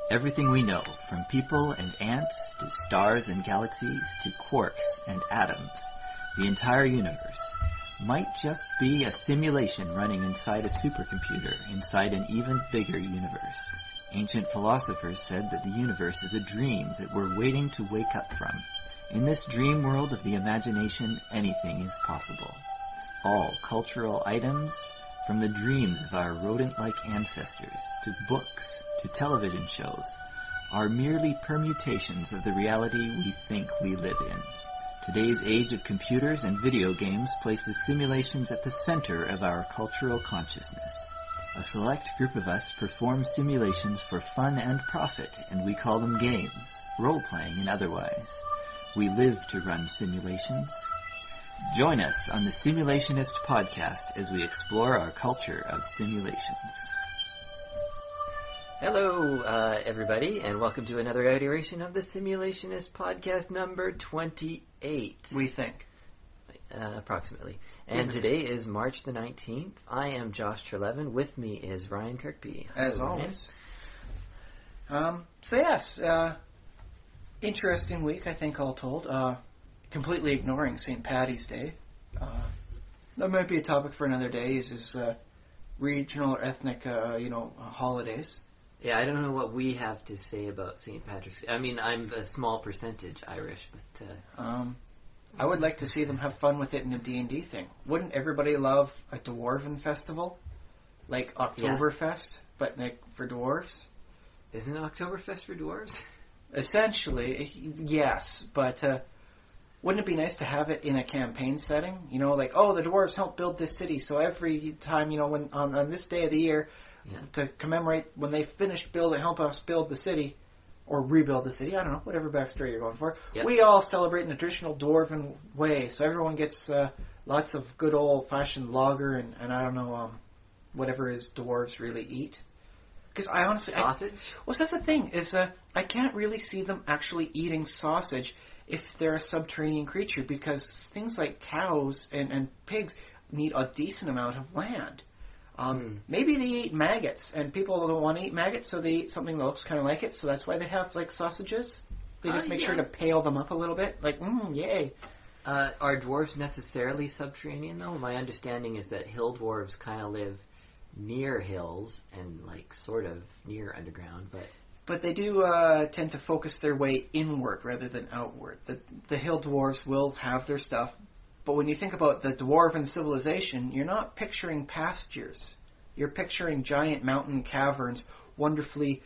Everything we know, from people and ants to stars and galaxies to quarks and atoms, the entire universe, might just be a simulation running inside a supercomputer inside an even bigger universe. Ancient philosophers said that the universe is a dream that we're waiting to wake up from. In this dream world of the imagination, anything is possible. All cultural items, from the dreams of our rodent-like ancestors, to books, to television shows, are merely permutations of the reality we think we live in. Today's age of computers and video games places simulations at the center of our cultural consciousness. A select group of us perform simulations for fun and profit, and we call them games, role-playing and otherwise. We live to run simulations. Join us on the Simulationist podcast as we explore our culture of simulations. Hello, everybody, and welcome to another iteration of the Simulationist podcast number 28. We think. Approximately. And today is March the 19th. I am Josh Trelevin. With me is Ryan Kirkby. As always. Interesting week, I think, all told. Completely ignoring St. Paddy's Day. That might be a topic for another day, is regional or ethnic, holidays. Yeah, I don't know what we have to say about St. Patrick's Day. I mean, I'm a small percentage Irish, but... I would like to see them have fun with it in a D&D thing. Wouldn't everybody love a Dwarven festival? Like Oktoberfest, but like for dwarves? Isn't Oktoberfest for dwarves? Essentially, yes, but wouldn't it be nice to have it in a campaign setting? You know, like, oh, the dwarves helped build this city, so every time, when on this day of the year, to commemorate when they finished help us build the city, or rebuild the city, I don't know, whatever backstory you're going for. Yep. We all celebrate in a traditional Dwarven way, so everyone gets lots of good old-fashioned lager and I don't know, whatever is dwarves really eat. Because I honestly... Sausage? That's the thing, is I can't really see them actually eating sausage if they're a subterranean creature, because things like cows and pigs need a decent amount of land. Maybe they eat maggots, and people don't want to eat maggots, so they eat something that looks kind of like it, so that's why they have, like, sausages. They just make sure to pale them up a little bit, like, yay. Are dwarves necessarily subterranean, though? My understanding is that hill dwarves kind of live near hills and, like, sort of near underground, But they do tend to focus their way inward rather than outward. The hill dwarves will have their stuff, but when you think about the dwarven civilization, you're not picturing pastures. You're picturing giant mountain caverns, wonderfully,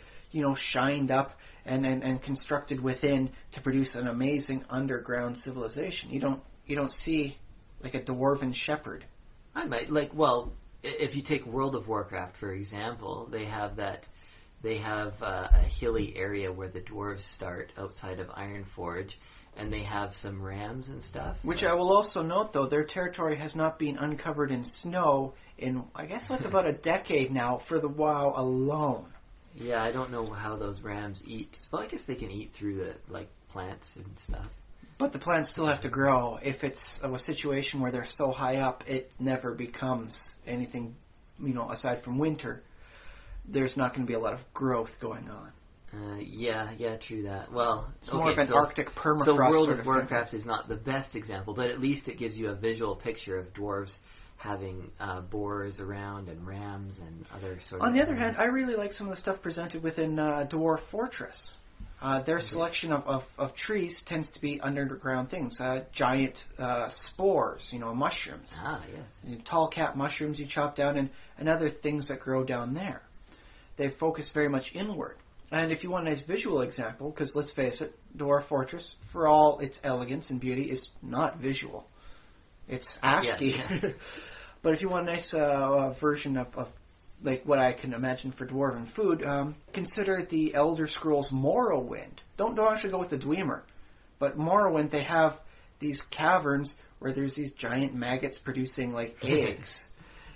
shined up and constructed within to produce an amazing underground civilization. You don't see like a dwarven shepherd. I might if you take World of Warcraft for example, they have a hilly area where the dwarves start outside of Ironforge. And they have some rams and stuff. Which I will also note, though, their territory has not been uncovered in snow in, I guess that's about a decade now, for the WoW alone. Yeah, I don't know how those rams eat. Well, I guess they can eat through the, plants and stuff. But the plants still have to grow. If it's a situation where they're so high up, it never becomes anything, aside from winter. There's not going to be a lot of growth going on. Yeah, true that. Well, it's more of an Arctic permafrost. So World sort of Warcraft is not the best example, but at least it gives you a visual picture of dwarves having boars around and rams and other sort of... On the other hand, I really like some of the stuff presented within Dwarf Fortress. Their selection of trees tends to be underground things. Giant spores, mushrooms. Ah, yes. Tall cap mushrooms you chop down and other things that grow down there. They focus very much inward. And if you want a nice visual example, because let's face it, Dwarf Fortress, for all its elegance and beauty, is not visual. It's ASCII. Yeah. But if you want a nice version of like what I can imagine for dwarven food, consider the Elder Scrolls Morrowind. Don't actually go with the Dwemer. But Morrowind, they have these caverns where there's these giant maggots producing like eggs.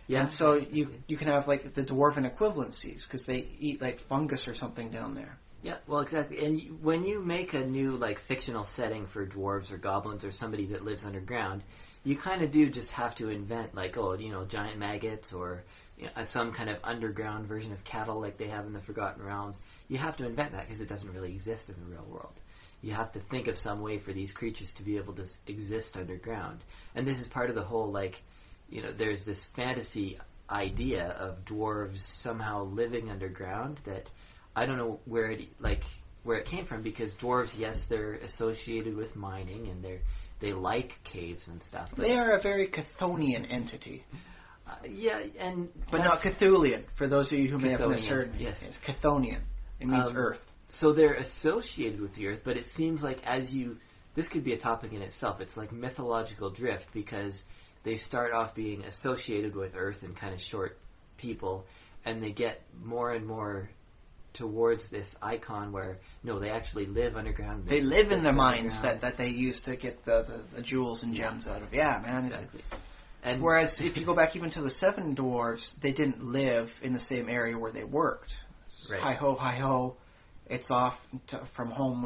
Yeah. And so you can have like the dwarven equivalencies because they eat like fungus or something down there. Yeah, well, exactly. And when you make a new like fictional setting for dwarves or goblins or somebody that lives underground, you kind of do just have to invent, like, giant maggots or some kind of underground version of cattle like they have in the Forgotten Realms. You have to invent that because it doesn't really exist in the real world. You have to think of some way for these creatures to be able to exist underground. And this is part of the whole, there's this fantasy idea of dwarves somehow living underground that I don't know where it came from, because dwarves, yes, they're associated with mining and they like caves and stuff. But they are a very Chthonian entity. But not Cthulian, for those of you who may have misheard me. Yes. It's Chthonian. It means earth. So they're associated with the earth, but it seems like this could be a topic in itself. It's like mythological drift, because they start off being associated with earth and kind of short people, and they get more and more towards this icon where, no, they actually live underground. They live in the mines that they use to get the jewels and gems out of. Yeah, man. Exactly. And whereas if you go back even to the Seven Dwarves, they didn't live in the same area where they worked. Right. Hi ho, it's off from home.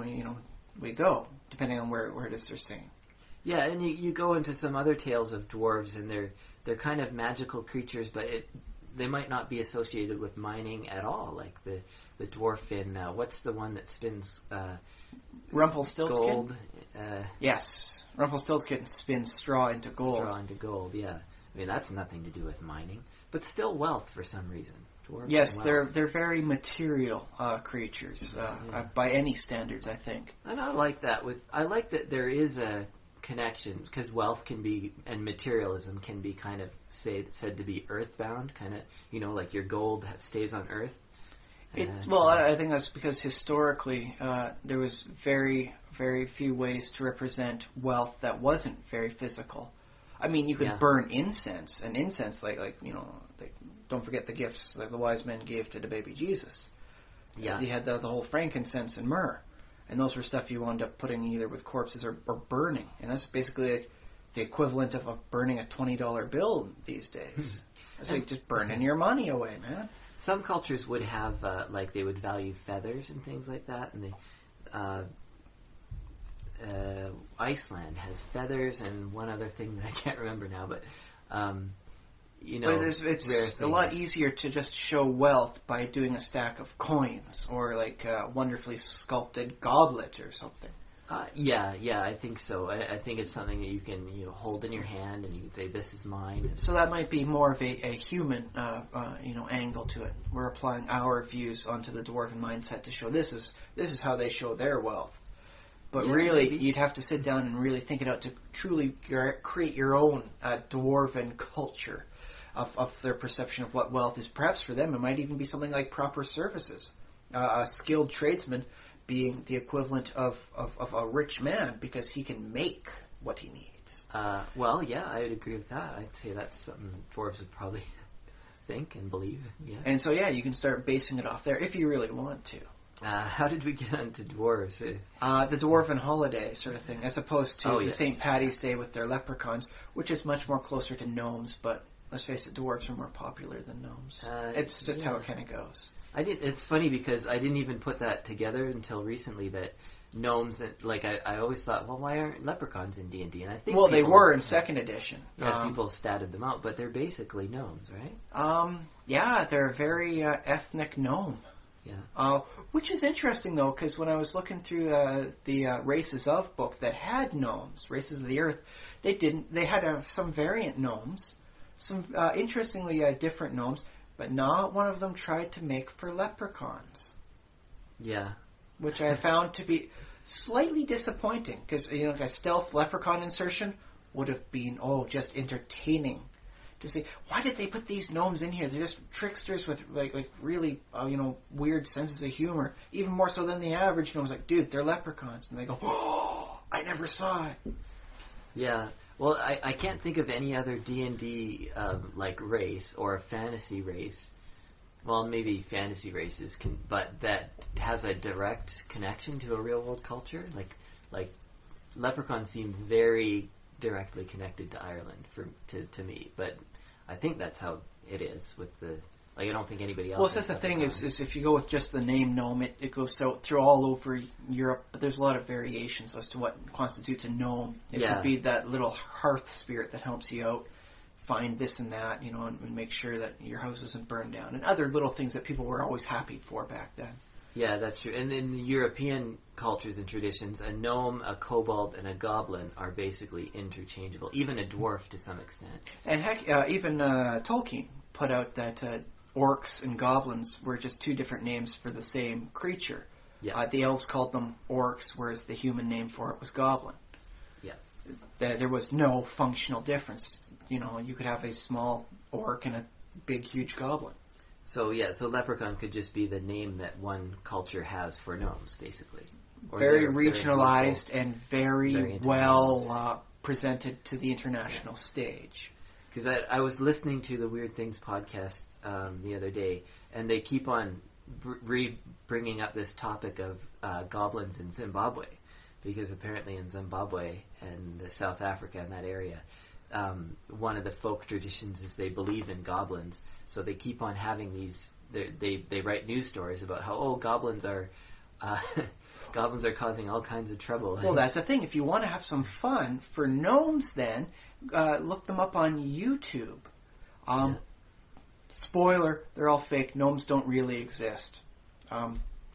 We go, depending on where it is they're staying. Yeah, and you go into some other tales of dwarves, and they're kind of magical creatures, but they might not be associated with mining at all. Like the dwarf in what's the one that spins Rumpelstiltskin? Gold? Yes. Rumpelstiltskin spins straw into gold. Straw into gold, yeah. I mean, that's nothing to do with mining, but still wealth for some reason. Dwarves yes, wealth. they're very material creatures by any standards, I think. And I like that. I like that there is a connection, because wealth can be, and materialism can be kind of said to be earthbound, kind of, like your gold stays on earth. I think that's because historically there was very, very few ways to represent wealth that wasn't very physical. I mean, you could burn incense, and incense, don't forget the gifts that the wise men gave to the baby Jesus. Yeah. You had the whole frankincense and myrrh, and those were stuff you wound up putting either with corpses or burning, and that's basically the equivalent of burning a $20 bill these days. It's like just burning your money away, man. Some cultures would have, they would value feathers and things like that, and Iceland has feathers and one other thing that I can't remember now, but it's a lot easier to just show wealth by doing a stack of coins or like a wonderfully sculpted goblet or something. I think so. I think it's something that you can hold in your hand and you can say, "This is mine." So that might be more of a human angle to it. We're applying our views onto the dwarven mindset to show this is how they show their wealth. But really, maybe you'd have to sit down and really think it out to truly create your own dwarven culture of their perception of what wealth is. Perhaps for them, it might even be something like proper services. A skilled tradesman being the equivalent of a rich man because he can make what he needs. I would agree with that. I'd say that's something dwarves would probably think and believe. Yeah. And so, you can start basing it off there if you really want to. How did we get into dwarves? The dwarven holiday sort of thing, as opposed to the St. Paddy's Day with their leprechauns, which is much more closer to gnomes, but let's face it, dwarves are more popular than gnomes. It's just how it kind of goes. It's funny because I didn't even put that together until recently, that gnomes, I always thought, well, why aren't leprechauns in D&D? And I think they were in 2nd edition. Yeah, people statted them out, but they're basically gnomes, right? They're a very ethnic gnome. Yeah. Which is interesting, though, because when I was looking through the Races of book that had gnomes, Races of the Earth, they had some variant gnomes, some interestingly different gnomes, but not one of them tried to make for leprechauns. Yeah. Which I found to be slightly disappointing, because a stealth leprechaun insertion would have been just entertaining. To say, why did they put these gnomes in here? They're just tricksters with like really weird senses of humor, even more so than the average gnome's like, dude, they're leprechauns, and they go, oh, I never saw it. Yeah, well, I can't think of any other D&D race or a fantasy race. Well, maybe fantasy races but that has a direct connection to a real world culture. Like leprechauns seem very directly connected to Ireland to me, but I think that's how it is with the Like, I don't think anybody else. Well, that's the thing is if you go with just the name gnome, it goes out through all over Europe, but there's a lot of variations as to what constitutes a gnome. It could be that little hearth spirit that helps you out, find this and that, you know, and make sure that your house isn't burned down, and other little things that people were always happy for back then. Yeah, that's true. And in the European cultures and traditions, a gnome, a kobold, and a goblin are basically interchangeable, even a dwarf to some extent. And heck, even Tolkien put out that orcs and goblins were just two different names for the same creature. Yeah. The elves called them orcs, whereas the human name for it was goblin. Yeah. There was no functional difference. You know, you could have a small orc and a big, huge goblin. So leprechaun could just be the name that one culture has for gnomes, basically. Or very they're regionalized and very well presented to the international stage. Because I was listening to the Weird Things podcast the other day, and they keep on bringing up this topic of goblins in Zimbabwe, because apparently in Zimbabwe and South Africa and that area, one of the folk traditions is they believe in goblins, so they keep on having these. They write news stories about how goblins are goblins are causing all kinds of trouble. Well, that's the thing. If you want to have some fun for gnomes, then look them up on YouTube. Spoiler: they're all fake. Gnomes don't really exist.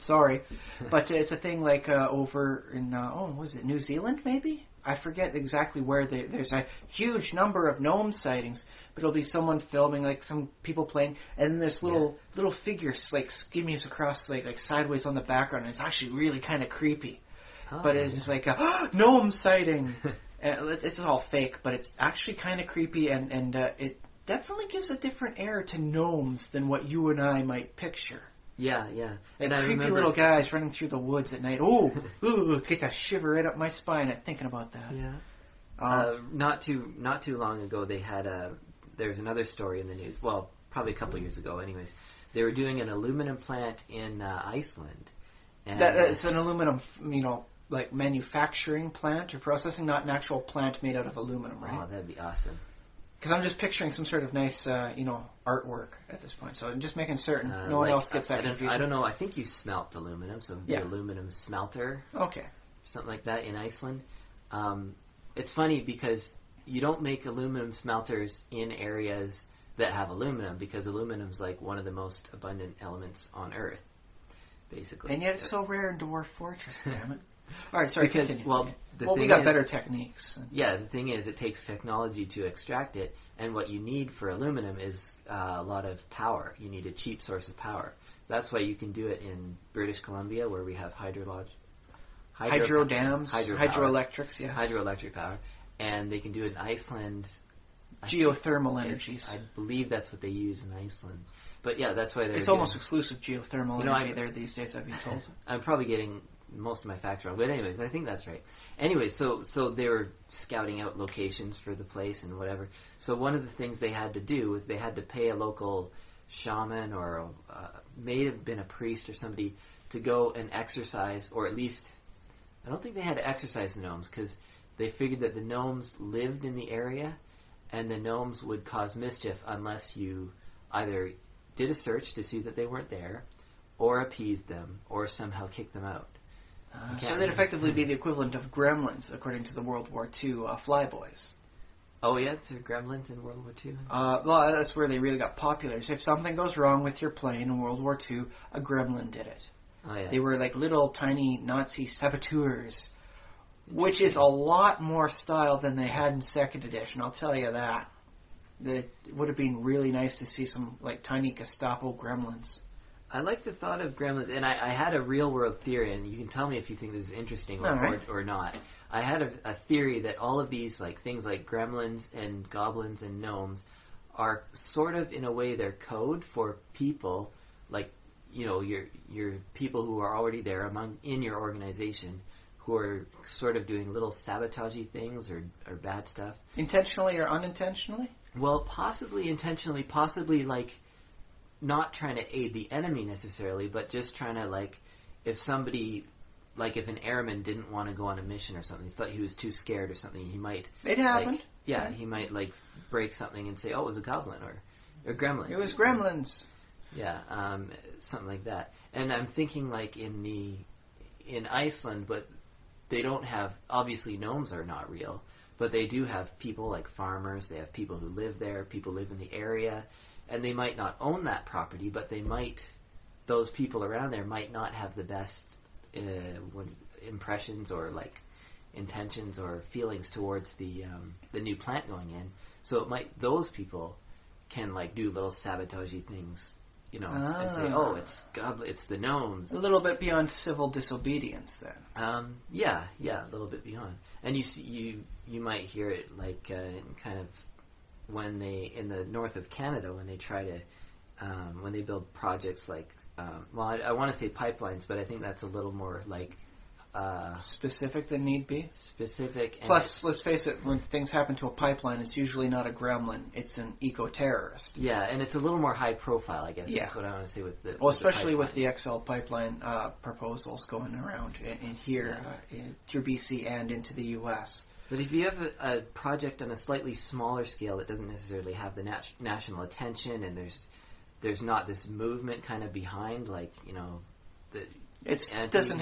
Sorry, but it's a thing like over in was it New Zealand maybe? I forget exactly where there's a huge number of gnome sightings, but it'll be someone filming, like some people playing, and then there's little figures like skimmies across like sideways on the background, and it's actually really kind of creepy. But it's just like a gnome sighting. It's all fake, but it's actually kind of creepy, and it definitely gives a different air to gnomes than what you and I might picture. Yeah. And creepy little guys running through the woods at night. Ooh, get a shiver right up my spine at thinking about that. Yeah. Not too long ago, they had there's another story in the news. Well, probably a couple of years ago, anyways. They were doing an aluminum plant in Iceland. And it's an aluminum, like manufacturing plant or processing, not an actual plant made out of aluminum, right? Oh, that'd be awesome. Because I'm just picturing some sort of nice, artwork at this point. So I'm just making certain no one else gets that confused. I don't know. I think you smelt aluminum, so the aluminum smelter. Okay. Something like that in Iceland. It's funny because you don't make aluminum smelters in areas that have aluminum, because aluminum's like one of the most abundant elements on Earth, basically. And yet it's so rare in Dwarf Fortress, damn it. All right, sorry, continue. We got better techniques. Yeah, the thing is, it takes technology to extract it, and what you need for aluminum is a lot of power. You need a cheap source of power. That's why you can do it in British Columbia, where we have hydro dams, hydroelectrics, yes. Hydroelectric power. And they can do it in Iceland. Geothermal energies. I believe that's what they use in Iceland. But yeah, that's why it's almost exclusive geothermal energy there these days, I've been told. I'm probably getting most of my facts wrong, but anyways, I think that's right. Anyway, so they were scouting out locations for the place and whatever. So one of the things they had to do was they had to pay a local shaman, or may have been a priest or somebody, to go and exercise, or at least, I don't think they had to exercise the gnomes, because they figured that the gnomes lived in the area, and the gnomes would cause mischief unless you either did a search to see that they weren't there, or appeased them, or somehow kicked them out. So they'd effectively be the equivalent of gremlins, according to the World War II flyboys. Oh, yeah? So gremlins in World War II? Well, that's where they really got popular. So if something goes wrong with your plane in World War II, a gremlin did it. Oh, yeah. They were like little tiny Nazi saboteurs, which is a lot more style than they had in second edition, I'll tell you that. It would have been really nice to see some like tiny Gestapo gremlins. I like the thought of gremlins, and I had a real-world theory, and you can tell me if you think this is interesting or not. I had a theory that all of these things like gremlins and goblins and gnomes are sort of, in a way, their code for people, like, your people who are already there in your organization, who are sort of doing little sabotage-y things or bad stuff. Intentionally or unintentionally? Well, possibly intentionally, possibly like not trying to aid the enemy necessarily, but just trying to, if somebody, if an airman didn't want to go on a mission or something, thought he was too scared or something, he might... It happened. He might, break something and say, oh, it was a goblin or a gremlin. It was gremlins. Yeah, something like that. And I'm thinking like in Iceland, but they don't have, obviously gnomes are not real, but they do have people like farmers, they have people who live there, people live in the area, and they might not own that property, but those people around there might not have the best impressions or like intentions or feelings towards the new plant going in. So those people can like do little sabotagey things, and say, it's the gnomes. A little bit beyond civil disobedience, then. Yeah, a little bit beyond. And you might hear it like kind of when they in the north of Canada when they try to when they build projects like I want to say pipelines, but I think that's a little more like specific than need be. Specific. Plus, let's face it, when things happen to a pipeline, it's usually not a gremlin; it's an eco-terrorist. Yeah, and it's a little more high profile, I guess. Yeah. That's what I want to say with the. Well, especially with the XL pipeline proposals going around in here through BC and into the U.S. But if you have a project on a slightly smaller scale that doesn't necessarily have the national attention, and there's not this movement kind of behind, like it doesn't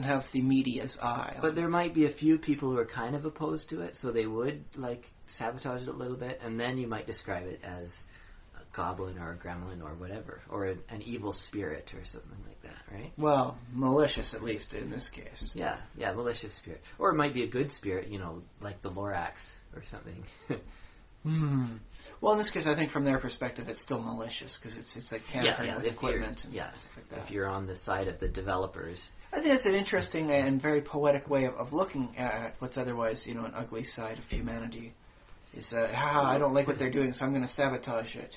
have the media's eye. But there might be a few people who are kind of opposed to it, so they would like sabotage it a little bit, and then you might describe it as a goblin or a gremlin or whatever, or an evil spirit or something like that, right? Well, malicious at least in this case. Yeah, malicious spirit, or it might be a good spirit, like the Lorax or something. Well, in this case, I think from their perspective, it's still malicious because it's like tampering with equipment and stuff like that. If you're on the side of the developers, I think it's an interesting and very poetic way of looking at what's otherwise, an ugly side of humanity. Is I don't like what they're doing, so I'm going to sabotage it.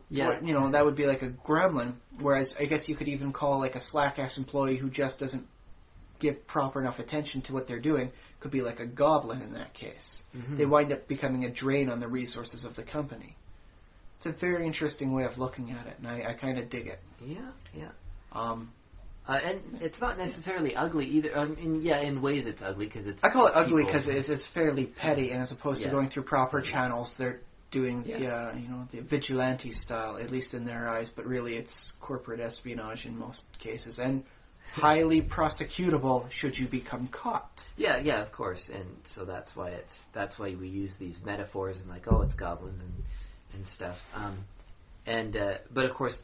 Yeah, or, that would be like a gremlin. Whereas I guess you could even call like a slack-ass employee who just doesn't give proper enough attention to what they're doing could be like a goblin in that case. Mm-hmm. They wind up becoming a drain on the resources of the company. It's a very interesting way of looking at it, and I kind of dig it. Yeah. And it's not necessarily ugly either. In ways it's ugly because it's. I call it ugly because it's fairly petty, and as opposed to going through proper channels, they're doing the vigilante style, at least in their eyes. But really, it's corporate espionage in most cases, and highly prosecutable should you become caught. Yeah, of course, and so that's why we use these metaphors and like, it's goblins and stuff. But of course,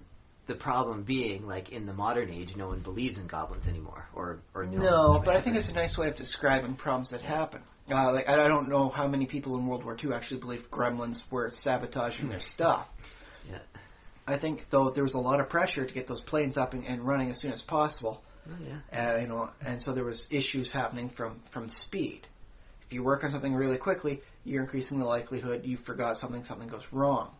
the problem being, like in the modern age, no one believes in goblins anymore, or no. But I think it's a nice way of describing problems that happen. Like I don't know how many people in World War II actually believed gremlins were sabotaging their stuff. Yeah. I think though there was a lot of pressure to get those planes up and running as soon as possible. Oh, yeah. And so there was issues happening from speed. If you work on something really quickly, you're increasing the likelihood you forgot something goes wrong.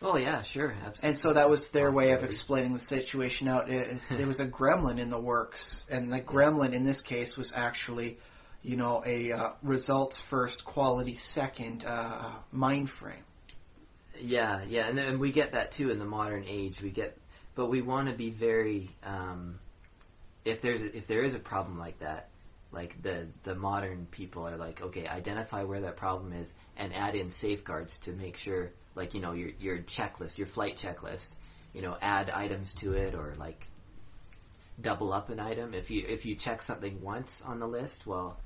Oh yeah, sure, absolutely. And so that was their way of explaining the situation out. There was a gremlin in the works, and the gremlin in this case was actually, a results first, quality second mind frame. Yeah, and we get that too in the modern age. But we want to be very. If there is a problem like that, like the modern people are like, okay, identify where that problem is and add in safeguards to make sure, like, your checklist, your flight checklist, add items to it, or like double up an item. If you check something once on the list, well,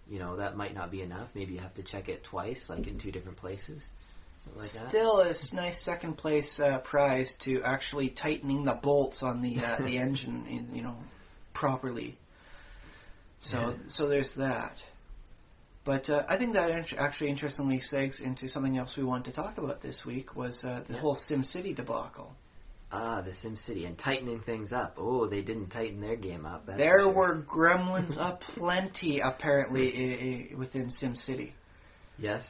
that might not be enough. Maybe you have to check it twice, like in two different places. Something like that. Still, a nice second place prize to actually tightening the bolts on the engine, properly. So there's that. But I think that actually interestingly segs into something else we wanted to talk about this week was the whole SimCity debacle. The SimCity and tightening things up. Oh, they didn't tighten their game up. There were gremlins aplenty apparently within SimCity. Yes.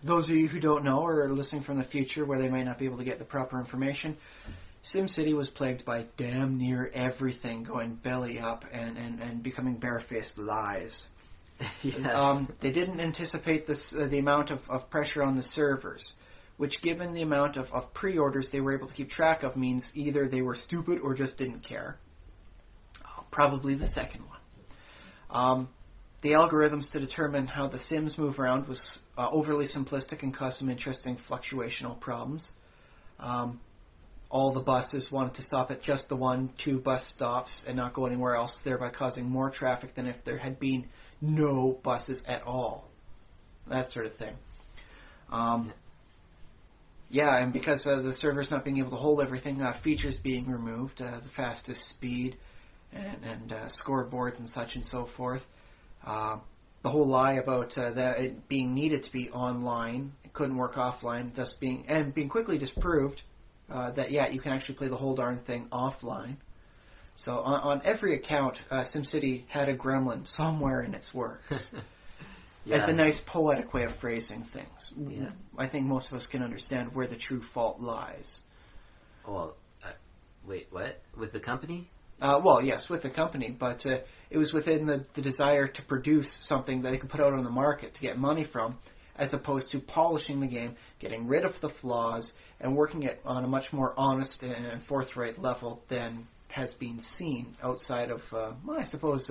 Those of you who don't know or are listening from the future where they might not be able to get the proper information, SimCity was plagued by damn near everything going belly up and becoming barefaced lies. Yes. They didn't anticipate the amount of pressure on the servers, which given the amount of pre-orders they were able to keep track of means either they were stupid or just didn't care. Probably the second one. The algorithms to determine how the Sims move around was overly simplistic and caused some interesting fluctuational problems. all the buses wanted to stop at just the 1-2 bus stops and not go anywhere else, thereby causing more traffic than if there had been no buses at all. That sort of thing. Yeah, and because the servers not being able to hold everything, features being removed, the fastest speed, and scoreboards and such and so forth. The whole lie about that it being needed to be online, it couldn't work offline, thus being quickly disproved that you can actually play the whole darn thing offline. So on every account, SimCity had a gremlin somewhere in its works. It's a nice poetic way of phrasing things. Yeah. I think most of us can understand where the true fault lies. Well, wait, what? With the company? Well, yes, with the company, but it was within the desire to produce something that they could put out on the market to get money from, as opposed to polishing the game, getting rid of the flaws, and working it on a much more honest and forthright level than has been seen outside of, I suppose,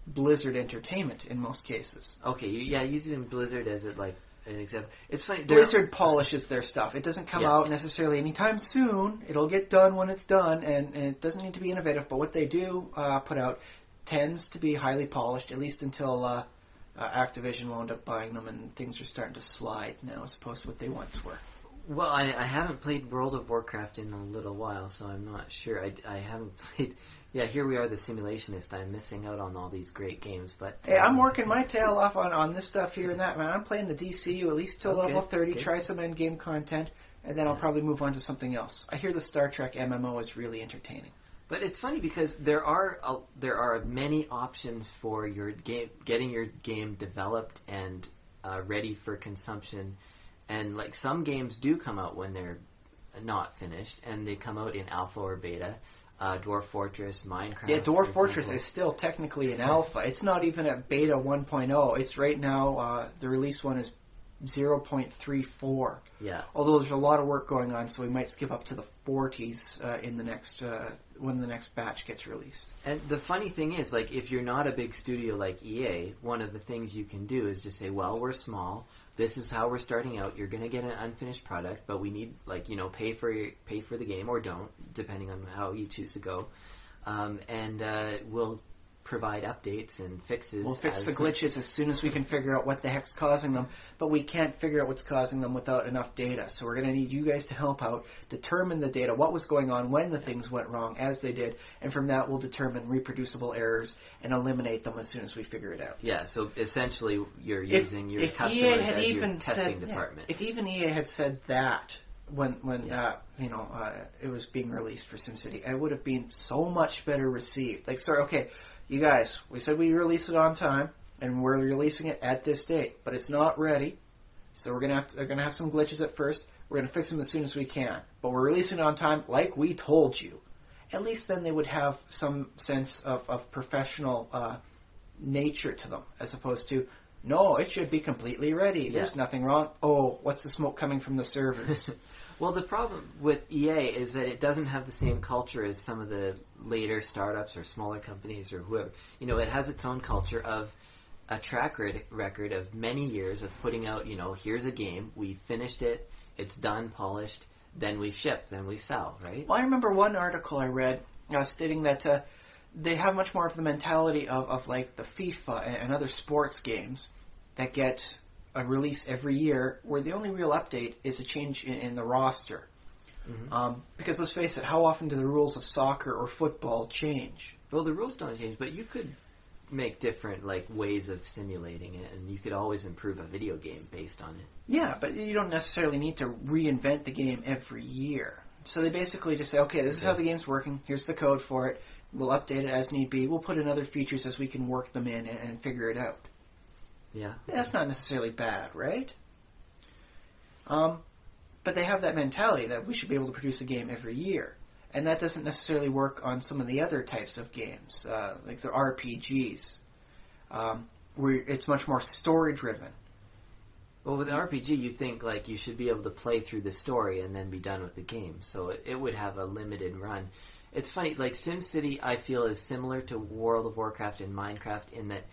Blizzard Entertainment in most cases. Okay, using Blizzard as an example. It's funny. Blizzard polishes their stuff. It doesn't come out necessarily anytime soon. It'll get done when it's done, and it doesn't need to be innovative. But what they do put out tends to be highly polished, at least until Activision will end up buying them, and things are starting to slide now as opposed to what they once were. Well, I haven't played World of Warcraft in a little while, so I'm not sure. I haven't played... Yeah, here we are, the Simulationist. I'm missing out on all these great games, but... Hey, I'm working my tail off on this stuff here and that, man. I'm playing the DCU at least till level 30, try some endgame content, and then I'll probably move on to something else. I hear the Star Trek MMO is really entertaining. But it's funny because there are many options for your game, getting your game developed and ready for consumption. And like some games do come out when they're not finished, and they come out in alpha or beta. Dwarf Fortress, Minecraft. Yeah, Dwarf Fortress is still technically an alpha. It's not even at beta 1.0. It's right now, the release one is 0.34. Yeah. Although there's a lot of work going on, so we might skip up to the 40s in the next when the next batch gets released. And the funny thing is, like, if you're not a big studio like EA, one of the things you can do is just say, well, we're small. This is how we're starting out. You're going to get an unfinished product, but we need, pay for the game or don't, depending on how you choose to go. And we'll provide updates and fixes. We'll fix the glitches as soon as we can figure out what the heck's causing them, but we can't figure out what's causing them without enough data. So we're going to need you guys to help out, determine the data, what was going on when the things went wrong, as they did, and from that we'll determine reproducible errors and eliminate them as soon as we figure it out. Yeah, so essentially you're using your customers as your testing department. If even EA had said that when it was being released for SimCity, it would have been so much better received. Like, sorry, okay, you guys, we said we'd release it on time, and we're releasing it at this date, but it's not ready, so they're gonna have some glitches at first. We're gonna fix them as soon as we can, but we're releasing it on time, like we told you. At least then they would have some sense of professional nature to them, as opposed to, no, it should be completely ready. There's nothing wrong. Oh, what's the smoke coming from the servers? Well, the problem with EA is that it doesn't have the same culture as some of the later startups or smaller companies or whoever. It has its own culture of a track record of many years of putting out, here's a game, we finished it, it's done, polished, then we ship, then we sell, right? Well, I remember one article I read stating that they have much more of the mentality of like the FIFA and other sports games that get a release every year, where the only real update is a change in the roster. Mm-hmm. Because let's face it, how often do the rules of soccer or football change? Well, the rules don't change, but you could make different ways of simulating it, and you could always improve a video game based on it. Yeah, but you don't necessarily need to reinvent the game every year. So they basically just say, okay, this is how the game's working, here's the code for it, we'll update it as need be, we'll put in other features as we can work them in and figure it out. Yeah. That's not necessarily bad, right? But they have that mentality that we should be able to produce a game every year. And that doesn't necessarily work on some of the other types of games, like the RPGs, where it's much more story-driven. Well, with an RPG, you think you should be able to play through the story and then be done with the game. So it would have a limited run. It's funny, SimCity, I feel, is similar to World of Warcraft and Minecraft in that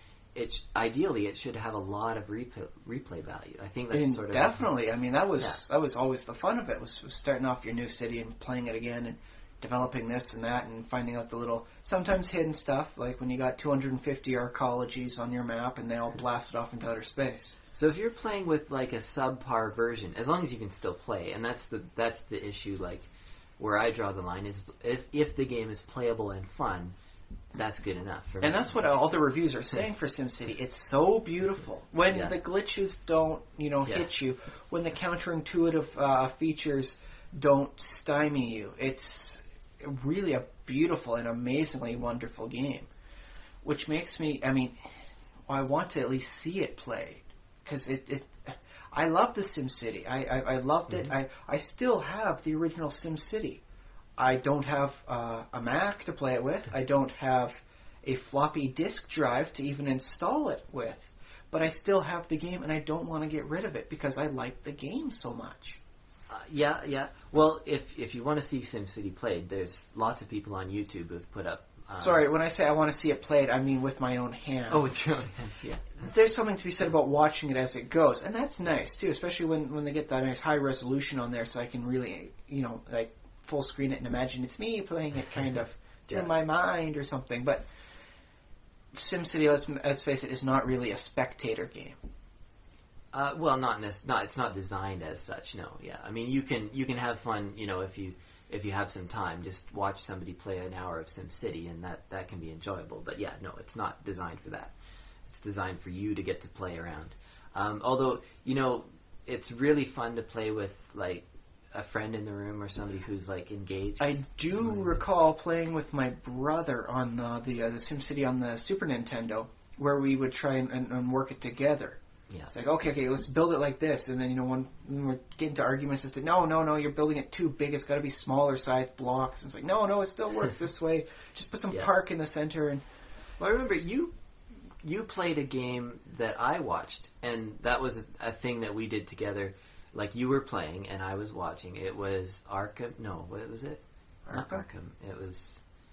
ideally it should have a lot of replay value. I think that's sort of definitely. I mean, that was always the fun of it, was starting off your new city and playing it again and developing this and that and finding out the little, sometimes hidden stuff, like when you got 250 arcologies on your map and they all blasted off into outer space. So if you're playing with like a subpar version, as long as you can still play, and that's the issue, like where I draw the line is if the game is playable and fun, that's good enough for me. And that's what all the reviews are saying for SimCity. It's so beautiful. When the glitches don't, hit you, when the counterintuitive features don't stymie you, it's really a beautiful and amazingly wonderful game. Which makes me, I want to at least see it played. Because I love the SimCity. I loved it. I still have the original SimCity. I don't have a Mac to play it with. I don't have a floppy disk drive to even install it with. But I still have the game, and I don't want to get rid of it because I like the game so much. Yeah. Well, if you want to see SimCity played, there's lots of people on YouTube who've put up... Sorry, when I say I want to see it played, I mean with my own hands. Oh, with your own hands, yeah. There's something to be said about watching it as it goes, and that's nice, too, especially when they get that nice high resolution on there so I can really, like, full screen it and imagine it's me playing it kind of through my mind or something. But SimCity, let's face it, is not really a spectator game. Well, it's not designed as such. No, yeah. I mean, you can have fun. If you have some time, just watch somebody play an hour of SimCity, and that can be enjoyable. But yeah, no, it's not designed for that. It's designed for you to get to play around. Although it's really fun to play with like a friend in the room or somebody who's like engaged. I do recall playing with my brother on the SimCity on the Super Nintendo, where we would try and work it together. Yeah. It's like, okay, let's build it like this. And then, when we're getting to arguments, it's like, no, you're building it too big. It's got to be smaller sized blocks. And it's like, no, it still works this way. Just put some park in the center. And well, I remember you played a game that I watched, and that was a thing that we did together. Like, you were playing, and I was watching. It was Arkham. No, what was it? Not Arkham. It was...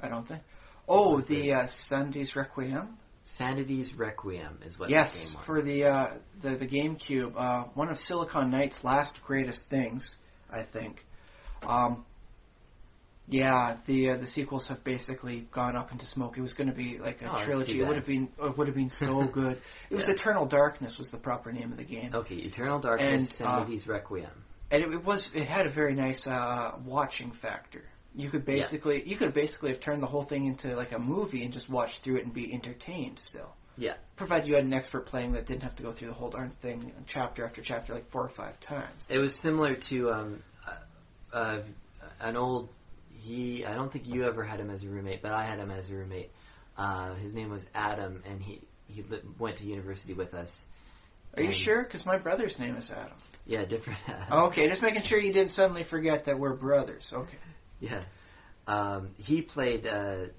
I don't think... Oh, the Sanity's Requiem? Sanity's Requiem is what the game was. Yes, for the GameCube. One of Silicon Knight's last greatest things, I think. The sequels have basically gone up into smoke. It was going to be like a trilogy. It would have been so good. It was Eternal Darkness was the proper name of the game. Okay, Eternal Darkness, Sanity's Requiem. And it had a very nice watching factor. You could basically have turned the whole thing into like a movie and just watch through it and be entertained still. Yeah. Provided you had an expert playing that didn't have to go through the whole darn thing chapter after chapter like 4 or 5 times. It was similar to an old... I don't think you ever had him as a roommate, but I had him as a roommate. His name was Adam, and he went to university with us. Are you sure? Because my brother's name is Adam. Yeah, different Adam. Okay, just making sure you didn't suddenly forget that we're brothers. Okay. Yeah. He played,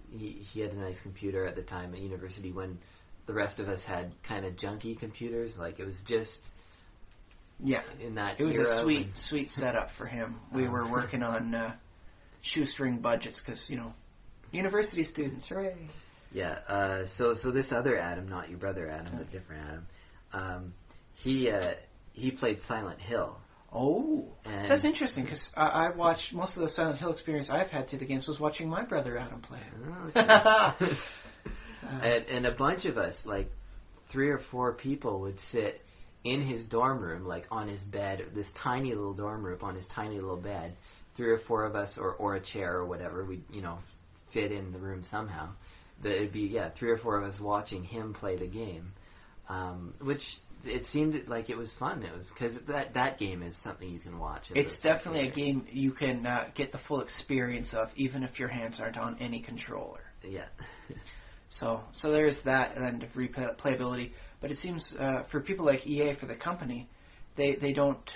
he had a nice computer at the time at university when the rest of us had kind of junky computers. Like, it was just... Yeah. In that It was era a sweet setup for him. We were working on shoestring budgets because, university students, hooray. Yeah. So this other Adam, not your brother Adam, but different Adam, he played Silent Hill. Oh, that's interesting because I watched most of the Silent Hill experience I've had through the games was watching my brother Adam play it. Okay. And a bunch of us, like 3 or 4 people, would sit in his dorm room, like on his bed, this tiny little dorm room on his tiny little bed. 3 or 4 of us, or a chair or whatever, we'd fit in the room somehow. But it'd be 3 or 4 of us watching him play the game, which. It seemed like it was fun. It was because that game is something you can watch. It's definitely a game you can get the full experience of, even if your hands aren't on any controller. Yeah. So there's that end of replayability. But it seems for people like EA, for the company, they don't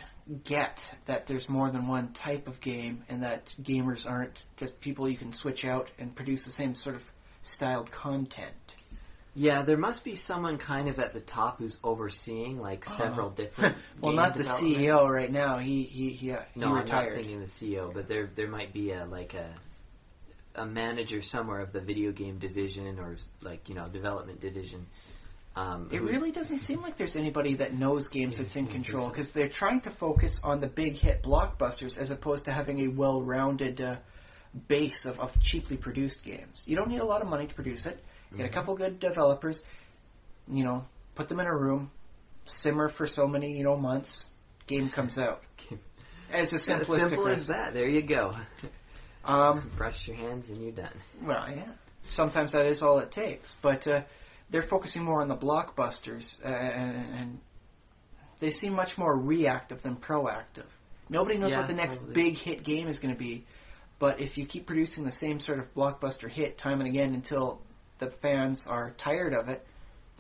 get that there's more than one type of game, and that gamers aren't just people you can switch out and produce the same sort of styled content. Yeah, there must be someone kind of at the top who's overseeing like several different. Well, not the CEO right now. He no, retired. I'm not thinking the CEO, but there might be a manager somewhere of the video game division or development division. It really doesn't seem like there's anybody that knows games that's in control, because they're trying to focus on the big hit blockbusters as opposed to having a well-rounded base of cheaply produced games. You don't need a lot of money to produce it. Get a couple good developers, put them in a room, simmer for so many months, game comes out. As a simplistic simple as that. There you go. Brush your hands and you're done. Well, yeah. Sometimes that is all it takes, but they're focusing more on the blockbusters, and they seem much more reactive than proactive. Nobody knows what the next big hit game is going to be, but if you keep producing the same sort of blockbuster hit time and again until the fans are tired of it,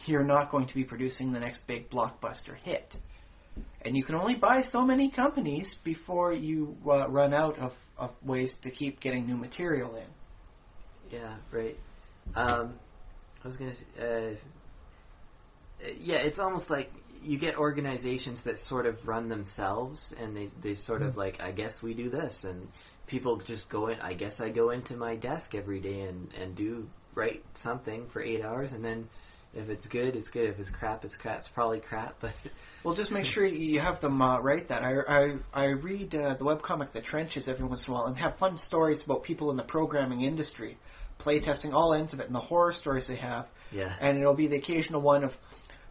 you're not going to be producing the next big blockbuster hit. And you can only buy so many companies before you run out of ways to keep getting new material in. Yeah, right. I was going to say, it's almost like you get organizations that sort of run themselves, and they sort of like, I guess we do this, and people just go in, I guess I go into my desk every day and write something for 8 hours, and then if it's good, it's good. If it's crap, it's crap. It's probably crap, but... Well, just make sure you have them write that. I read the webcomic The Trenches every once in a while and have fun stories about people in the programming industry, playtesting all ends of it, and the horror stories they have. Yeah. And it'll be the occasional one of,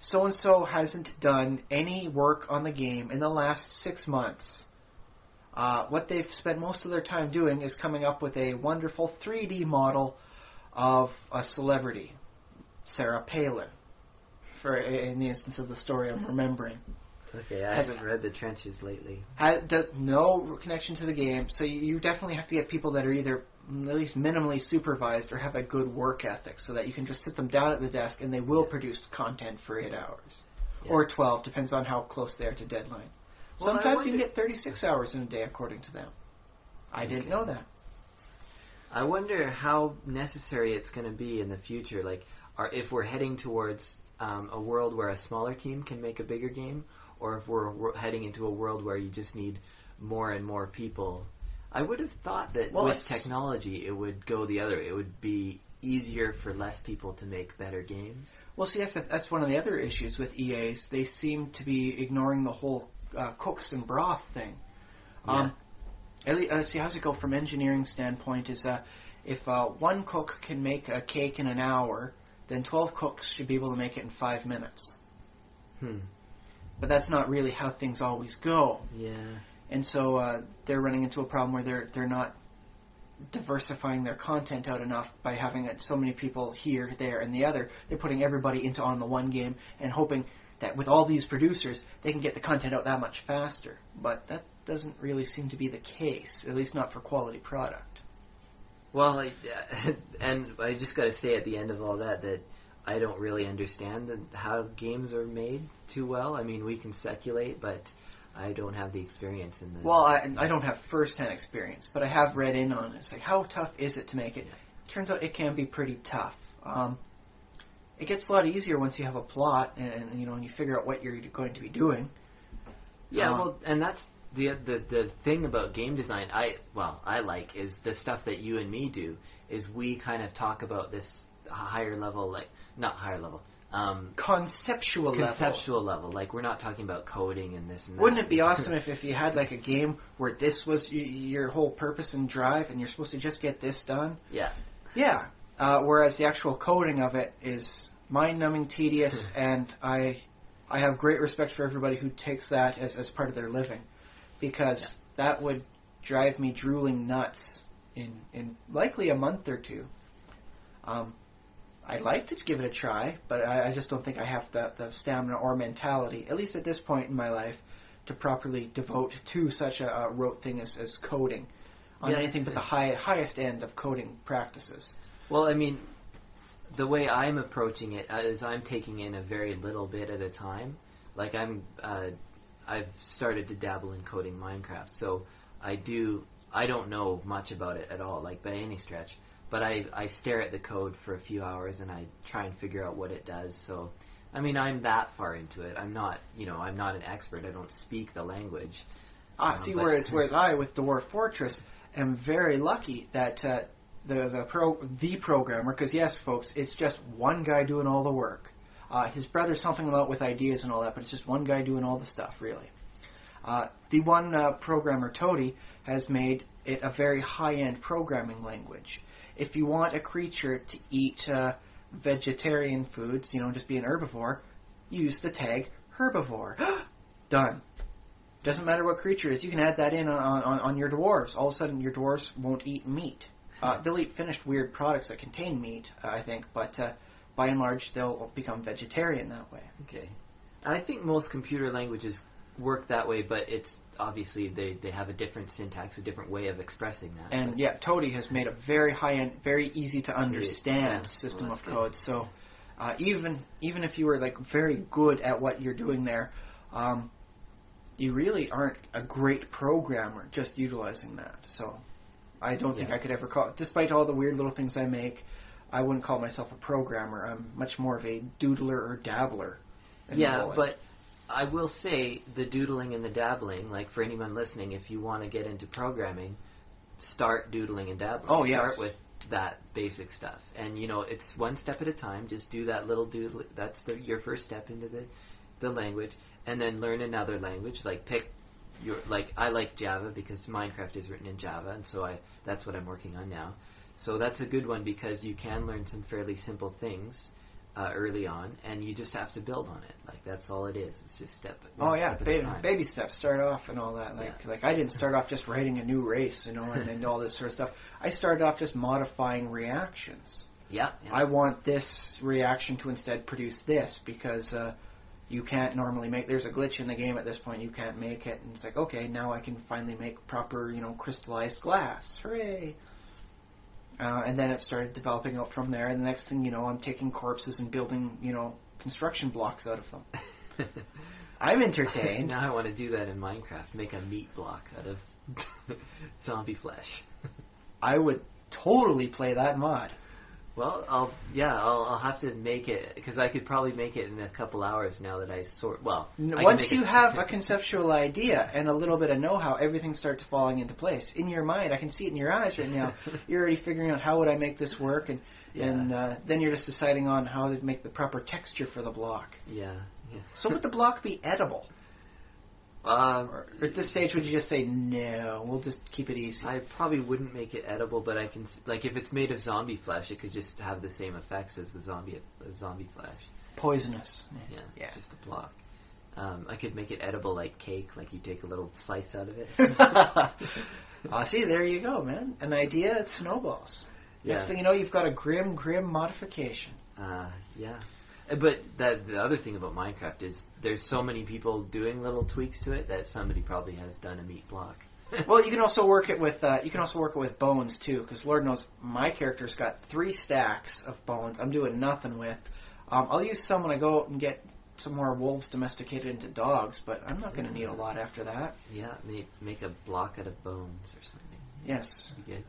so-and-so hasn't done any work on the game in the last 6 months. What they've spent most of their time doing is coming up with a wonderful 3D model of a celebrity, Sarah Palin, in the instance of the story I'm remembering. Okay, I haven't read The Trenches lately. Does no connection to the game, so you definitely have to get people that are either at least minimally supervised or have a good work ethic, so that you can just sit them down at the desk and they will produce content for 8 hours. Yeah. Or 12, depends on how close they are to deadline. Well, sometimes you can get 36 hours in a day, according to them. I didn't know that. I wonder how necessary it's going to be in the future, if we're heading towards a world where a smaller team can make a bigger game, or if we're heading into a world where you just need more and more people. I would have thought that with technology it would go the other way. It would be easier for less people to make better games. Well, see, that's one of the other issues with EAs. They seem to be ignoring the whole cooks and broth thing. Yeah. See, how's it go from engineering standpoint is if one cook can make a cake in an hour, then 12 cooks should be able to make it in 5 minutes. But that's not really how things always go. Yeah. And so they're running into a problem where they're not diversifying their content out enough by having so many people here, there, and the other. They're putting everybody on the one game and hoping that with all these producers, they can get the content out that much faster. But that doesn't really seem to be the case, at least not for quality product. Well, and I just got to say at the end of all that I don't really understand how games are made too well. I mean, we can speculate, but I don't have the experience in this. Well, I don't have first-hand experience, but I have read in on it. It's like, how tough is it to make it? Turns out it can be pretty tough. It gets a lot easier once you have a plot and you figure out what you're going to be doing. Yeah, well, and that's the thing about game design. I like is the stuff that you and me do. Is we kind of talk about this higher level, not higher level. Conceptual level. Like, we're not talking about coding and this and that. Wouldn't it be awesome if you had a game where this was your whole purpose and drive, and you're supposed to just get this done? Yeah. Yeah. Whereas the actual coding of it is mind-numbing, tedious, and I have great respect for everybody who takes that as part of their living, because that would drive me drooling nuts in likely a month or two. I'd like to give it a try, but I just don't think I have the stamina or mentality, at least at this point in my life, to properly devote to such a rote thing as coding on anything but the highest end of coding practices. Well, I mean, the way I'm approaching it is I'm taking in a very little bit at a time. Like I've started to dabble in coding Minecraft, so I don't know much about it at all, by any stretch. But I stare at the code for a few hours and I try and figure out what it does. So, I mean, I'm that far into it. I'm not an expert. I don't speak the language. Whereas I, with Dwarf Fortress, am very lucky that the programmer, because yes, folks, it's just one guy doing all the work. His brother's helping him out with ideas and all that, but it's just one guy doing all the stuff, really. The one programmer, Toady, has made it a very high-end programming language. If you want a creature to eat vegetarian foods, just be an herbivore, use the tag herbivore. Done. Doesn't matter what creature it is, you can add that in on your dwarves. All of a sudden, your dwarves won't eat meat. They'll eat finished weird products that contain meat, I think, but by and large, they'll become vegetarian that way. Okay. I think most computer languages work that way, but it's obviously they have a different syntax, a different way of expressing that. And yeah, Toady has made a very high-end, very easy to understand system of code. So even if you were like very good at what you're doing there, you really aren't a great programmer just utilizing that. So I don't think I could ever call, despite all the weird little things I make, I wouldn't call myself a programmer. I'm much more of a doodler or dabbler. Yeah, but I will say the doodling and the dabbling, like for anyone listening, if you want to get into programming, start doodling and dabbling. Oh, yes. Start with that basic stuff. And, it's one step at a time. Just do that little doodle. That's your first step into the language. And then learn another language. Like I like Java because Minecraft is written in Java, and so that's what I'm working on now. So that's a good one because you can learn some fairly simple things early on, and you just have to build on it. Like that's all it is. It's just step. Baby steps. Start off and all that. Like I didn't start off just writing a new race, and all this sort of stuff. I started off just modifying reactions. Yeah. I want this reaction to instead produce this because you can't normally make. There's a glitch in the game at this point. You can't make it, and it's like, okay, now I can finally make proper, crystallized glass. Hooray! And then it started developing out from there, and the next thing you know, I'm taking corpses and building, construction blocks out of them. I'm entertained. Now I want to do that in Minecraft. Make a meat block out of zombie flesh. I would totally play that mod. Well, I'll have to make it, because I could probably make it in a couple hours now that I sort. Well, once you have a conceptual idea and a little bit of know-how, everything starts falling into place. In your mind, I can see it in your eyes right now. You're already figuring out how would I make this work, and then you're just deciding on how to make the proper texture for the block. Yeah. So would the block be edible? Or at this stage, would you just say, no, we'll just keep it easy? I probably wouldn't make it edible, but I can, if it's made of zombie flesh, it could just have the same effects as the zombie flesh. Poisonous. Yeah. Just a block. I could make it edible like cake, like you take a little slice out of it. See, there you go, man. An idea, it snowballs. Next thing you know, you've got a grim modification. Yeah. But the other thing about Minecraft is there's so many people doing little tweaks to it that somebody probably has done a meat block. Well, you can also work it with bones too, because Lord knows my character's got 3 stacks of bones. I'm doing nothing with. I'll use some when I go out and get some more wolves domesticated into dogs, but I'm not going to need a lot after that. Yeah, make a block out of bones or something. Yes. That'd be good.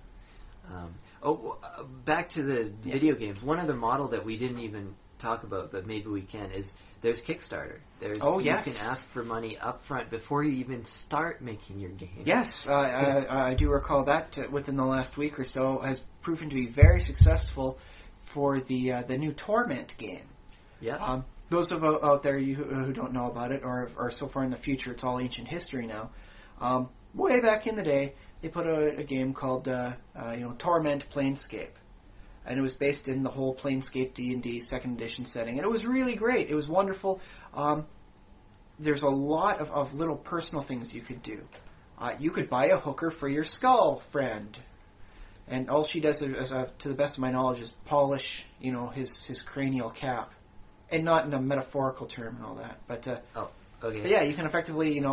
Back to the video games. One other model that we didn't even talk about, but maybe we can, is there's Kickstarter. You can ask for money up front before you even start making your game. Yes, I do recall that within the last week or so has proven to be very successful for the new Torment game. Yeah. Those of out there who don't know about it or are so far in the future, it's all ancient history now. Way back in the day, they put out a game called Torment Planescape. And it was based in the whole Planescape D&D 2nd edition setting. And it was really great. It was wonderful. There's a lot of little personal things you could do. You could buy a hooker for your skull friend. And all she does, to the best of my knowledge, is polish, his cranial cap. And not in a metaphorical term and all that. But, okay. But yeah, you can effectively,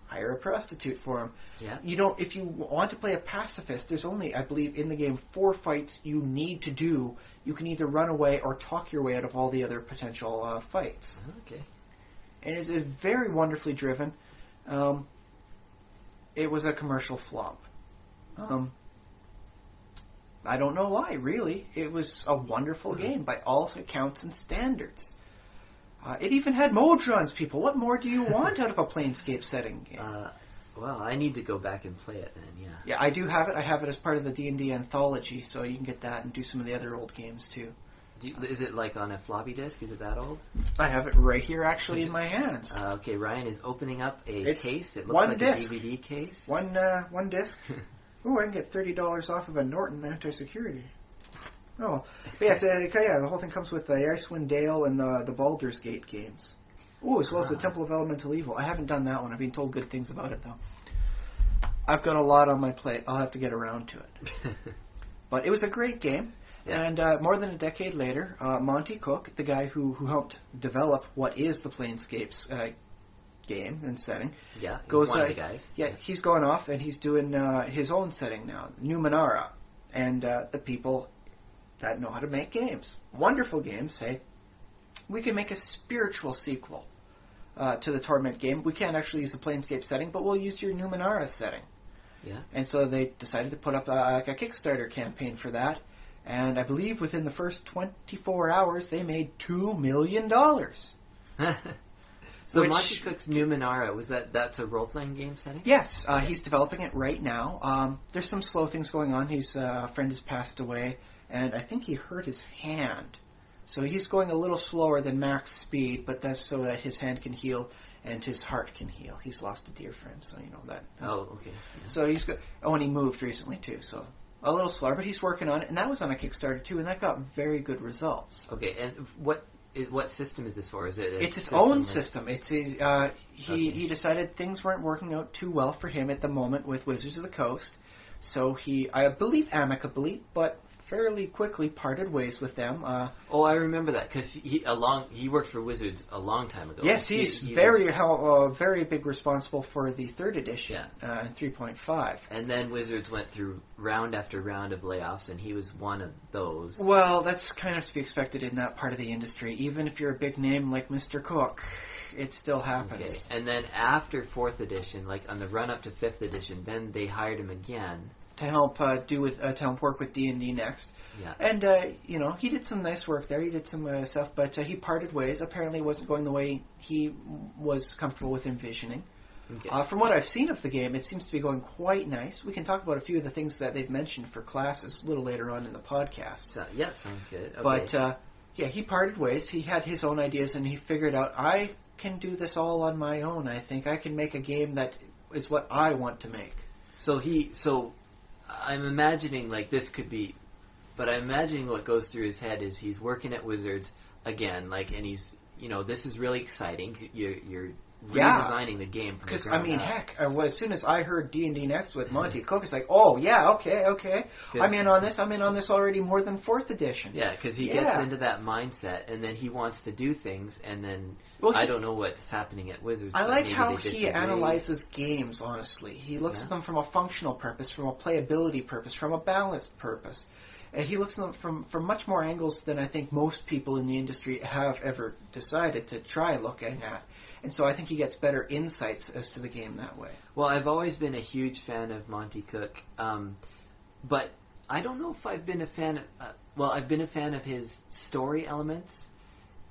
hire a prostitute for him. Yeah. If you want to play a pacifist, there's only, I believe, in the game 4 fights you need to do. You can either run away or talk your way out of all the other potential fights. Okay. And it's very wonderfully driven. It was a commercial flop. I don't know why, really. It was a wonderful game by all accounts and standards. It even had Modrons, people. What more do you want out of a Planescape setting game? Well, I need to go back and play it then, yeah. Yeah, I do have it. I have it as part of the D&D anthology, so you can get that and do some of the other old games, too. Is it like on a floppy disk? Is it that old? I have it right here, actually, in my hands. Okay, Ryan is opening up a case. It looks one like disc. a DVD case. One disc. Ooh, I can get $30 off of a Norton anti-security. Oh, but yes, the whole thing comes with the Icewind Dale and the Baldur's Gate games. Ooh, as well as the Temple of Elemental Evil. I haven't done that one. I've been told good things about it, though. I've got a lot on my plate. I'll have to get around to it. But it was a great game. Yeah. And more than a decade later, Monty Cook, the guy who helped develop what is the Planescapes game and setting, goes one of the guys. Yeah, he's going off and he's doing his own setting now, Numenera, and the people that know how to make games, wonderful games, say we can make a spiritual sequel to the Torment game. We can't actually use the Planescape setting, but we'll use your Numenera setting. Yeah. And so they decided to put up a Kickstarter campaign for that. And I believe within the first 24 hours, they made $2 million. So Monty Cook's Numenera, that's a role-playing game setting? Yes, he's developing it right now. There's some slow things going on. His friend has passed away, and I think he hurt his hand. So he's going a little slower than max speed, but that's so that his hand can heal and his heart can heal. He's lost a dear friend, so you know that. Oh, okay. Yeah. So he's and he moved recently, too, so... A little slower, but he's working on it, and that was on a Kickstarter too, and that got very good results. Okay, and what system is this for? Is it? It's his own system. It's he decided things weren't working out too well for him at the moment with Wizards of the Coast, so he, I believe, amicably, but fairly quickly parted ways with them. I remember that because he worked for Wizards a long time ago. Yes, he's very big responsible for the 3rd edition and 3.5. And then Wizards went through round after round of layoffs, and he was one of those. Well, that's kind of to be expected in that part of the industry. Even if you're a big name like Mr. Cook, it still happens. Okay, and then after 4th edition, like on the run up to 5th edition, then they hired him again. To help work with D&D Next. Yeah. And, he did some nice work there. He did some stuff, but he parted ways. Apparently it wasn't going the way he was comfortable with envisioning. Okay. From what I've seen of the game, it seems to be going quite nice. We can talk about a few of the things that they've mentioned for classes a little later on in the podcast. Sounds good. Okay. But, he parted ways. He had his own ideas, and he figured out, I can do this all on my own, I think. I can make a game that is what I want to make. So I'm imagining this could be, but I'm imagining what goes through his head is he's working at Wizards again, and he's, this is really exciting. You're redesigning the game from the ground up. Heck, as soon as I heard D&D Next with Monty Cook, it's like, oh yeah, okay, I'm in on this already more than 4th edition. Yeah, because he gets into that mindset, and then he wants to do things, and then I don't know what's happening at Wizards. I like how he analyzes games, honestly. He looks at them from a functional purpose, from a playability purpose, from a balanced purpose. And he looks at them from much more angles than I think most people in the industry have ever decided to try looking at. And so I think he gets better insights as to the game that way. Well, I've always been a huge fan of Monty Cook, but I don't know if I've been a fan of... I've been a fan of his story elements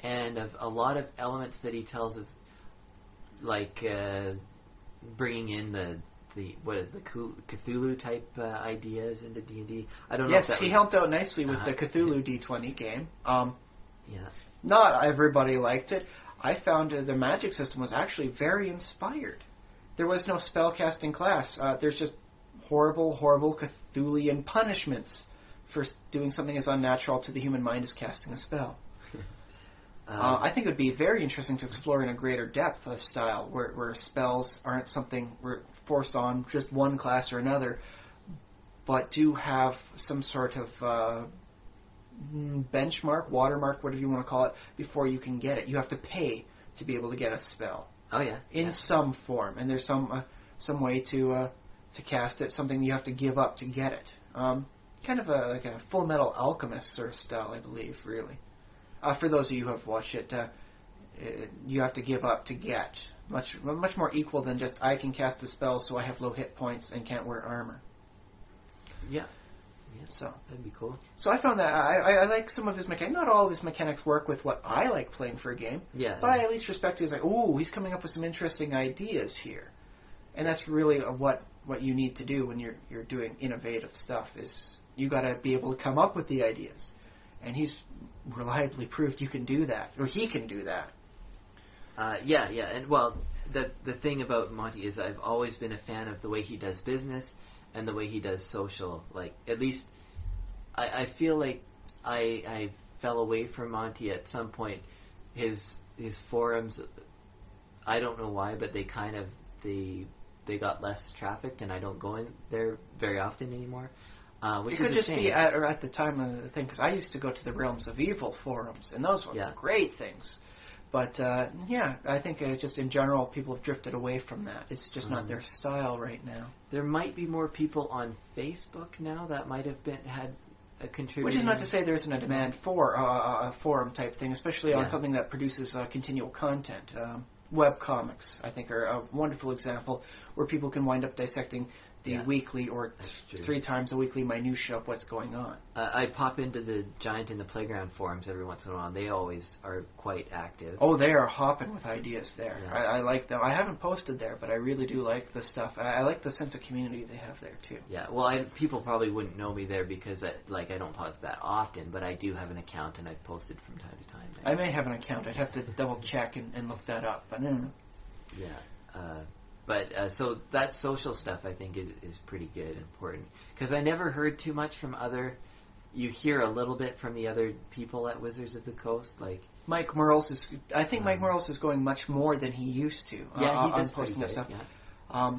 and of a lot of elements that he tells us, like bringing in the Cthulhu type ideas into D&D. I don't know. Yes, he helped out nicely with the Cthulhu D20 game. Yeah. Not everybody liked it. I found the magic system was actually very inspired. There was no spellcasting class. There's just horrible Cthulian punishments for doing something as unnatural to the human mind as casting a spell. I think it would be very interesting to explore in a greater depth a style where spells aren't something we're forced on just one class or another, but do have some sort of benchmark, watermark, whatever you want to call it, before you can get it. You have to pay to be able to get a spell. Oh yeah. In some form, and there's some way to cast it. Something you have to give up to get it. Kind of like a Full Metal Alchemist sort of style, I believe. Really. For those of you who have watched it, you have to give up to get. Much more equal than just I can cast a spell, so I have low hit points and can't wear armor. Yeah. So that'd be cool. So I found that I like some of his mechanics. Not all of his mechanics work with what I like playing for a game. Yeah. But I at least respect it. He's like, ooh, he's coming up with some interesting ideas here, and that's really what you need to do when you're doing innovative stuff. Is you got to be able to come up with the ideas, and he's reliably proved you can do that, or he can do that. Yeah, and well, the thing about Monty is I've always been a fan of the way he does business and the way he does social. Like, at least I feel like I fell away from Monty at some point. His forums, I don't know why, but they kind of they got less trafficked, and I don't go in there very often anymore. Which it could is just a shame. be at the time of the thing, because I used to go to the Realms of Evil forums, and those were great things. But I think just in general, people have drifted away from that. It's just not their style right now. There might be more people on Facebook now that might have had a contributing. Which is not to say there isn't a demand for a forum type thing, especially on something that produces continual content. Web comics, I think, are a wonderful example where people can wind up dissecting the weekly or 3 times a weekly minutia of what's going on. I pop into the Giant in the Playground forums every once in a while. They always are quite active. Oh, they are hopping with ideas there. Yeah. I like them. I haven't posted there, but I really do like the stuff. I like the sense of community they have there, too. Yeah, well, people probably wouldn't know me there because I don't post that often, but I do have an account, and I've posted from time to time. I may have an account. I'd have to double-check and look that up. But, Yeah. So that social stuff, I think, is pretty good and important. Because I never heard too much from you hear a little bit from the other people at Wizards of the Coast, like... Mike Merles is... I think Mike Merles is going much more than he used to. Yeah, he does posting pretty stuff. good, yeah.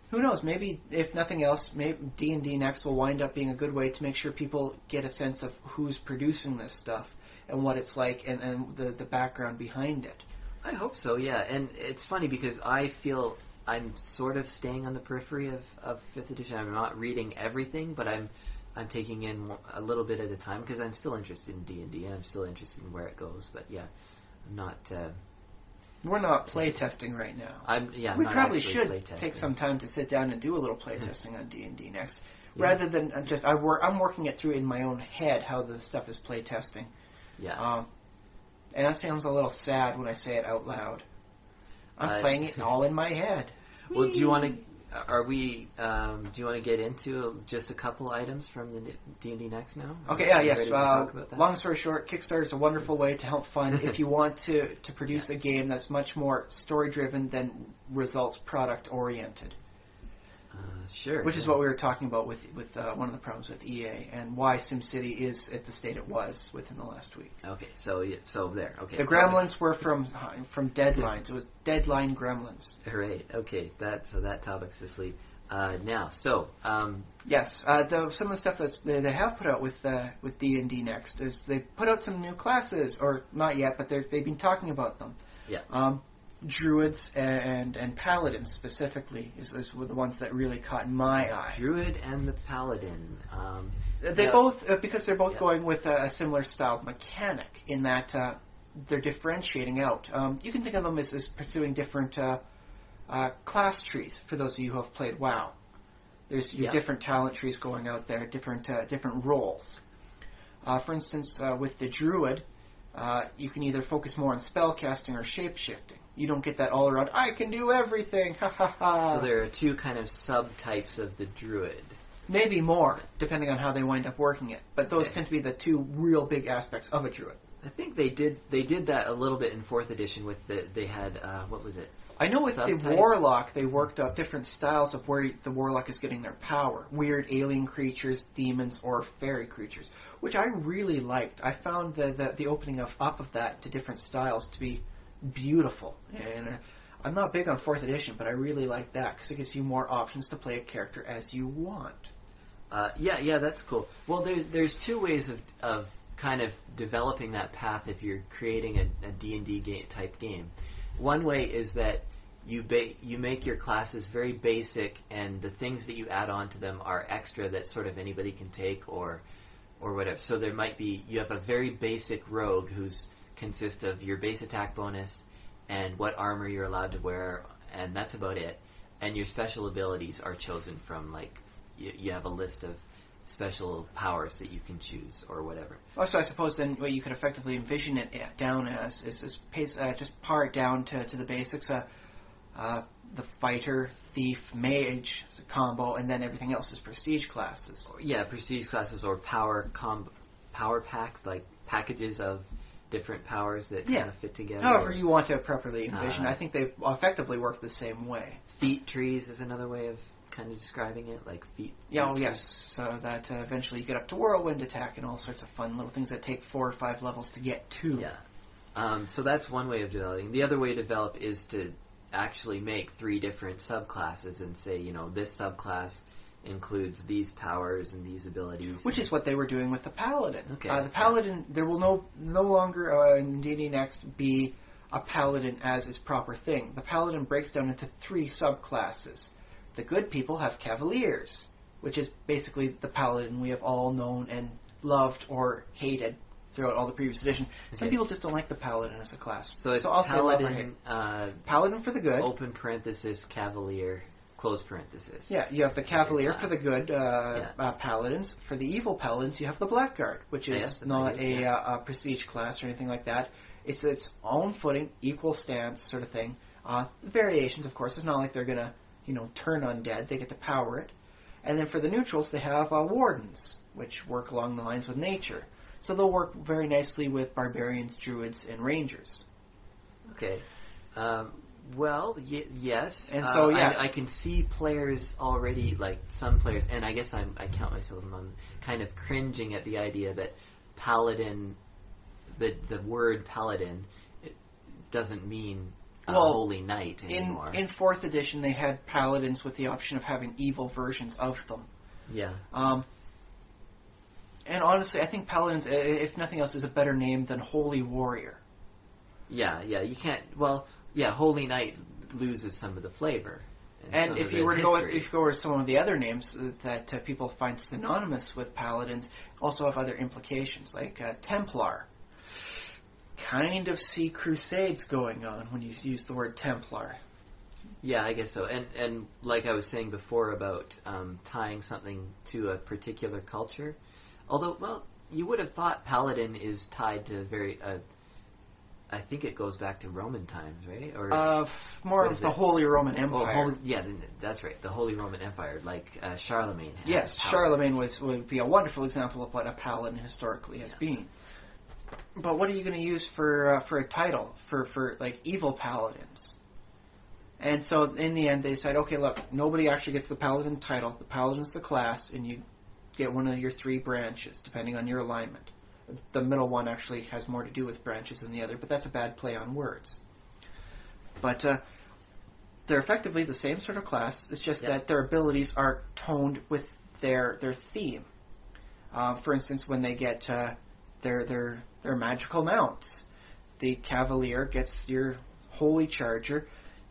Who knows? Maybe, if nothing else, maybe D&D Next will wind up being a good way to make sure people get a sense of who's producing this stuff and what it's like and the background behind it. I hope so, yeah. And it's funny because I feel I'm sort of staying on the periphery of 5th edition. I'm not reading everything, but I'm taking in a little bit at a time because I'm still interested in D&D and I'm still interested in where it goes. But yeah, I'm not... We're not playtesting right now. I'm we not probably actually should playtesting. take some time to sit down and do a little playtesting on D&D Next. Rather than just... I'm working it through in my own head how the stuff is playtesting. Yeah. And that sounds a little sad when I say it out loud. I'm playing it all in my head. Well, do you want to get into just a couple items from the D&D Next now? Okay, yes. Long story short, Kickstarter is a wonderful way to help fund if you want to produce a game that's much more story-driven than results product-oriented. Sure. Which is what we were talking about with one of the problems with EA and why SimCity is at the state it was within the last week. Okay, so there. Okay. The gremlins were from deadlines. It was deadline gremlins. Hooray. Okay, that topic's asleep. Now, yes, some of the stuff that they have put out with D&D Next is they put out some new classes, or not yet, but they've been talking about them. Yeah. Druids and Paladins specifically is the ones that really caught my eye. Druid and the Paladin. They both, because they're both going with a similar style mechanic in that they're differentiating out. You can think of them as pursuing different class trees for those of you who have played WoW. There's your different talent trees going out there, different roles. For instance, with the Druid, you can either focus more on spellcasting or shape-shifting. You don't get that all-around, I can do everything, ha ha ha. So there are 2 kind of subtypes of the Druid. Maybe more, depending on how they wind up working it. But those tend to be the 2 real big aspects of a Druid. I think they did that a little bit in 4th edition with they had, what was it? I know with the Warlock, they worked up different styles of where the Warlock is getting their power. Weird alien creatures, demons, or fairy creatures, which I really liked. I found the opening up of that to different styles to be beautiful. And I'm not big on 4th edition, but I really like that because it gives you more options to play a character as you want. Yeah, that's cool. Well, there's 2 ways of kind of developing that path if you're creating a D&D type game. One way is that you make your classes very basic, and the things that you add on to them are extra that sort of anybody can take or whatever. So there might be, you have a very basic rogue who's consists of your base attack bonus and what armor you're allowed to wear, and that's about it. And your special abilities are chosen from, like, you have a list of special powers that you can choose or whatever. Also, I suppose then what you could effectively envision it down as is just par it down to the basics. The fighter, thief, mage is a combo, and then everything else is prestige classes. Yeah, prestige classes or power power packs, like packages of different powers that kind of fit together. However you want to properly envision. I think they effectively work the same way. Feat trees is another way of kind of describing it, like feat. Yeah, yes. So that eventually you get up to whirlwind attack and all sorts of fun little things that take 4 or 5 levels to get to. Yeah. So that's one way of developing. The other way to develop is to actually make 3 different subclasses and say, this subclass includes these powers and these abilities. Which is what they were doing with the Paladin. Okay. The Paladin, there will no longer in D&D Next be a Paladin as its proper thing. The Paladin breaks down into 3 subclasses. The good people have Cavaliers, which is basically the Paladin we have all known and loved or hated throughout all the previous editions. Okay. Some people just don't like the Paladin as a class. So it's I'll say Paladin, Paladin for the good. open parenthesis, Cavalier, close parenthesis. Yeah, you have the Cavalier for the good Paladins. For the evil Paladins, you have the Blackguard, which is not a prestige class or anything like that. It's its own footing, equal stance sort of thing. Variations, of course. It's not like they're going to turn undead. They get to power it. And then for the neutrals, they have Wardens, which work along the lines with nature. So they'll work very nicely with barbarians, druids, and rangers. Okay. Yes. And so, I can see players already, like some players, and I guess I count myself among, kind of cringing at the idea that Paladin, the word Paladin, it doesn't mean holy knight anymore. In 4th edition, they had paladins with the option of having evil versions of them. Yeah. And honestly, I think paladins, if nothing else, is a better name than holy warrior. Yeah, you can't. Well, yeah, holy knight loses some of the flavor. And if you were to go with some of the other names that people find synonymous with paladins, also have other implications, like Templar. Kind of see crusades going on when you use the word Templar. Yeah, I guess so. And like I was saying before about tying something to a particular culture, although, well, you would have thought Paladin is tied to I think it goes back to Roman times, right? Or more of the Holy Roman Empire. That's right, the Holy Roman Empire, like Charlemagne. Yes, Charlemagne would be a wonderful example of what a Paladin historically has been. But what are you going to use for a title for like evil paladins? And so in the end they decide, okay, look, nobody actually gets the paladin title. The paladin's the class, and you get one of your 3 branches depending on your alignment. The middle one actually has more to do with branches than the other, but that's a bad play on words. But they're effectively the same sort of class. It's just that their abilities are toned with their theme. For instance, when they get their magical mounts. The Cavalier gets your Holy Charger.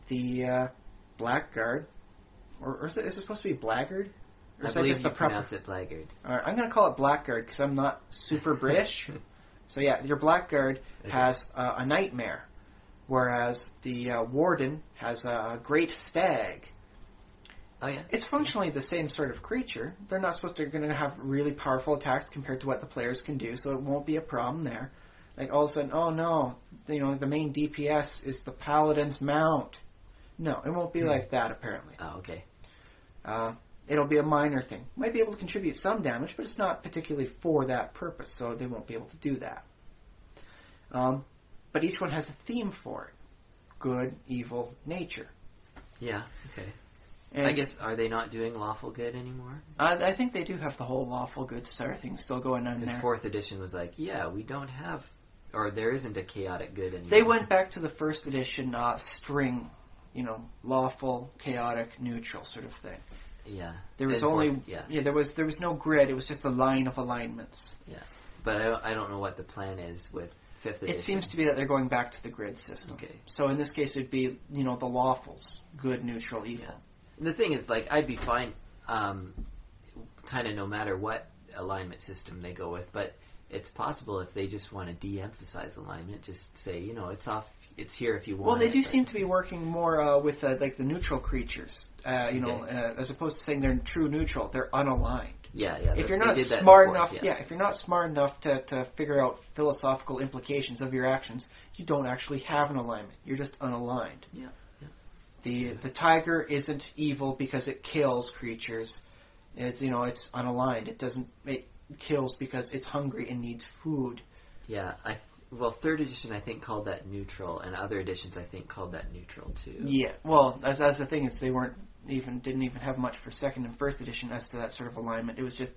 The Blackguard, or is it supposed to be Blackguard? I believe you pronounce it Blackguard. I'm going to call it Blackguard because I'm not super British. So yeah, your Blackguard has a nightmare, whereas the Warden has a great stag. Oh yeah. It's functionally the same sort of creature. They're not going to have really powerful attacks compared to what the players can do, so it won't be a problem there. Like all of a sudden, oh no, the main DPS is the Paladin's mount. No, it won't be like that apparently. Oh, okay. It'll be a minor thing. Might be able to contribute some damage, but it's not particularly for that purpose, so they won't be able to do that. But each one has a theme for it. Good, evil, nature. Yeah, okay. And I guess, are they not doing lawful good anymore? I think they do have the whole lawful good thing still going on there. 4th edition was like, we don't have, or there isn't a chaotic good anymore. They went back to the 1st edition string, lawful, chaotic, neutral sort of thing. Yeah. There was there was no grid. It was just a line of alignments. Yeah. But I don't know what the plan is with 5th edition. It seems to be that they're going back to the grid system. Okay. So in this case, it'd be the lawfuls: good, neutral, evil. Yeah. And the thing is, like, I'd be fine, kind of no matter what alignment system they go with. But it's possible if they just want to de-emphasize alignment, just say, it's off. It's here if you want. Well, they do seem to be working more with like the neutral creatures, as opposed to saying they're true neutral. They're unaligned. Yeah. If you're not smart enough, if you're not smart enough to figure out philosophical implications of your actions, you don't actually have an alignment. You're just unaligned. Yeah. The tiger isn't evil because it kills creatures. It's it's unaligned. It doesn't. kills because it's hungry and needs food. Yeah, third edition I think called that neutral, and other editions I think called that neutral too. Yeah, well, as the thing is, they didn't even have much for second and first edition as to that sort of alignment. It was just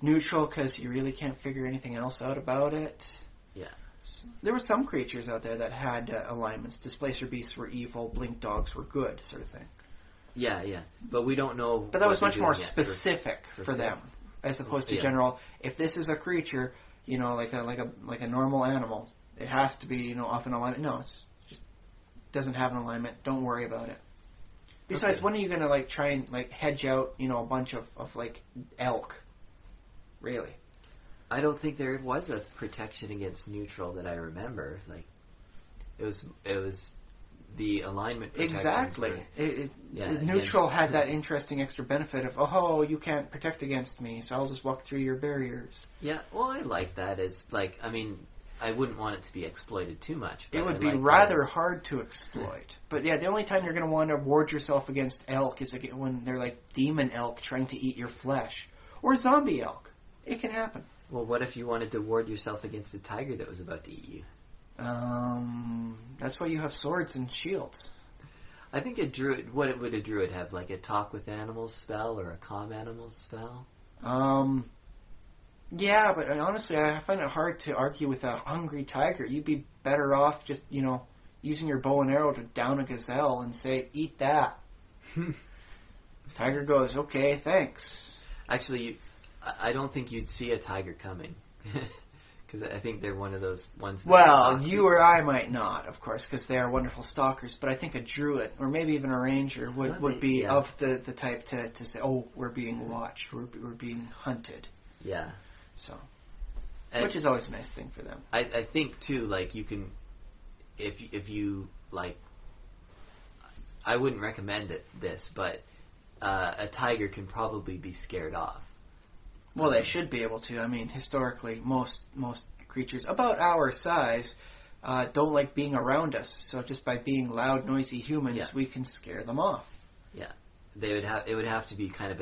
neutral because you really can't figure anything else out about it. Yeah. There were some creatures out there that had alignments. Displacer beasts were evil, blink dogs were good, sort of thing. Yeah, but we don't know. But that was much more specific for them, as opposed to general. If this is a creature, like a normal animal, it has to be off an alignment. No, it's just doesn't have an alignment. Don't worry about it. Besides, when are you gonna try and hedge out a bunch of elk? Really? I don't think there was a protection against neutral that I remember. It was the alignment protection. Exactly. Neutral had that interesting extra benefit of, you can't protect against me, so I'll just walk through your barriers. Yeah, well, I like that. I wouldn't want it to be exploited too much. It would be rather hard to exploit. But yeah, the only time you're going to want to ward yourself against elk is when they're like demon elk trying to eat your flesh. Or zombie elk. It can happen. Well, what if you wanted to ward yourself against a tiger that was about to eat you? That's why you have swords and shields. I think a druid. What would a druid have? Like a talk with animals spell or a calm animals spell? Yeah, but honestly, I find it hard to argue with a hungry tiger. You'd be better off just using your bow and arrow to down a gazelle and say, "Eat that." Tiger goes, "Okay, thanks." Actually, I don't think you'd see a tiger coming. Because I think they're one of those ones. Well, you or I might not, of course, because they are wonderful stalkers. But I think a druid, or maybe even a ranger, would be of the type to say, "Oh, we're being watched. We're being hunted." Yeah. So, which is always a nice thing for them. I think too, you can, if you I wouldn't recommend this, but a tiger can probably be scared off. Well, they should be able to. I mean, historically, most creatures about our size don't like being around us. So just by being loud, noisy humans, we can scare them off. Yeah, it would have to be kind of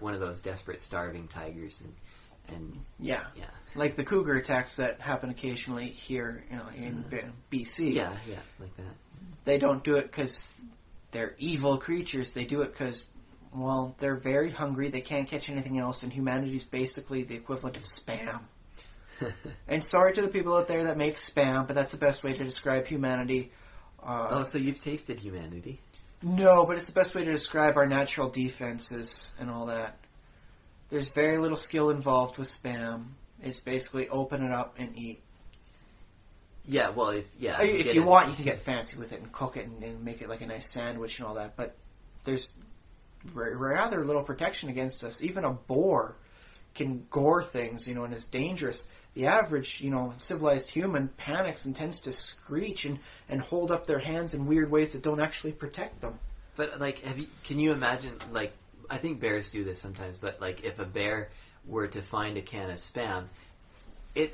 one of those desperate, starving tigers, and yeah, like the cougar attacks that happen occasionally here, in BC. Yeah, like that. They don't do it because they're evil creatures. They do it because, well, they're very hungry. They can't catch anything else, and humanity's basically the equivalent of spam. And sorry to the people out there that make spam, but that's the best way to describe humanity. So you've tasted humanity? No, but it's the best way to describe our natural defenses and all that. There's very little skill involved with spam. It's basically open it up and eat. Yeah, well, if you want, you can get fancy with it and cook it and make it like a nice sandwich and all that. But there's rather little protection against us. Even a boar can gore things, and is dangerous. The average, civilized human panics and tends to screech and hold up their hands in weird ways that don't actually protect them. But can you imagine? I think bears do this sometimes. But if a bear were to find a can of spam, it's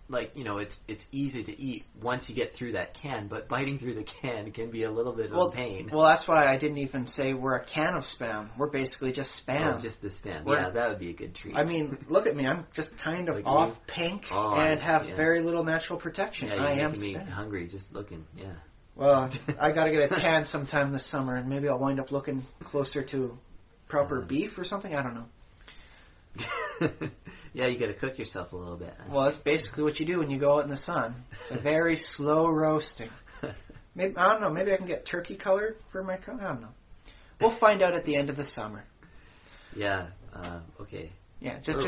it's easy to eat once you get through that can, but biting through the can can be a little bit of pain. Well, that's why I didn't even say we're a can of spam. We're basically just spam. Oh, just the spam. Yeah, that would be a good treat. I mean, look at me. I'm just kind of off pink and have very little natural protection. Yeah, I am making me hungry just looking. Yeah. Well, I got to get a tan sometime this summer, and maybe I'll wind up looking closer to proper beef or something. I don't know. Yeah, you got to cook yourself a little bit. Well, that's basically what you do when you go out in the sun. It's a very slow roasting. Maybe I don't know. Maybe I can get turkey color for my cook. I don't know. We'll find out at the end of the summer. Yeah. Okay. Yeah. Just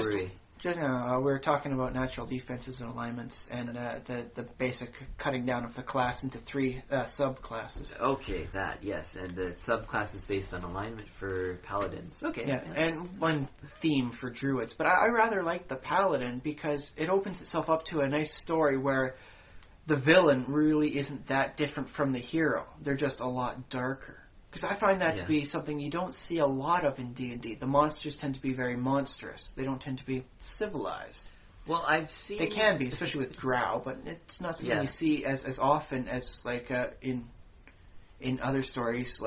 we're talking about natural defenses and alignments and the basic cutting down of the class into 3 subclasses. Okay, yes, and the subclass is based on alignment for paladins. Okay. Yeah, and one theme for druids. But I rather like the paladin because it opens itself up to a nice story where the villain really isn't that different from the hero. They're just a lot darker. Because I find that to be something you don't see a lot of in D&D. The monsters tend to be very monstrous. They don't tend to be civilized. Well, I've seen... They can be, especially with drow, but it's not something you see as often as in other stories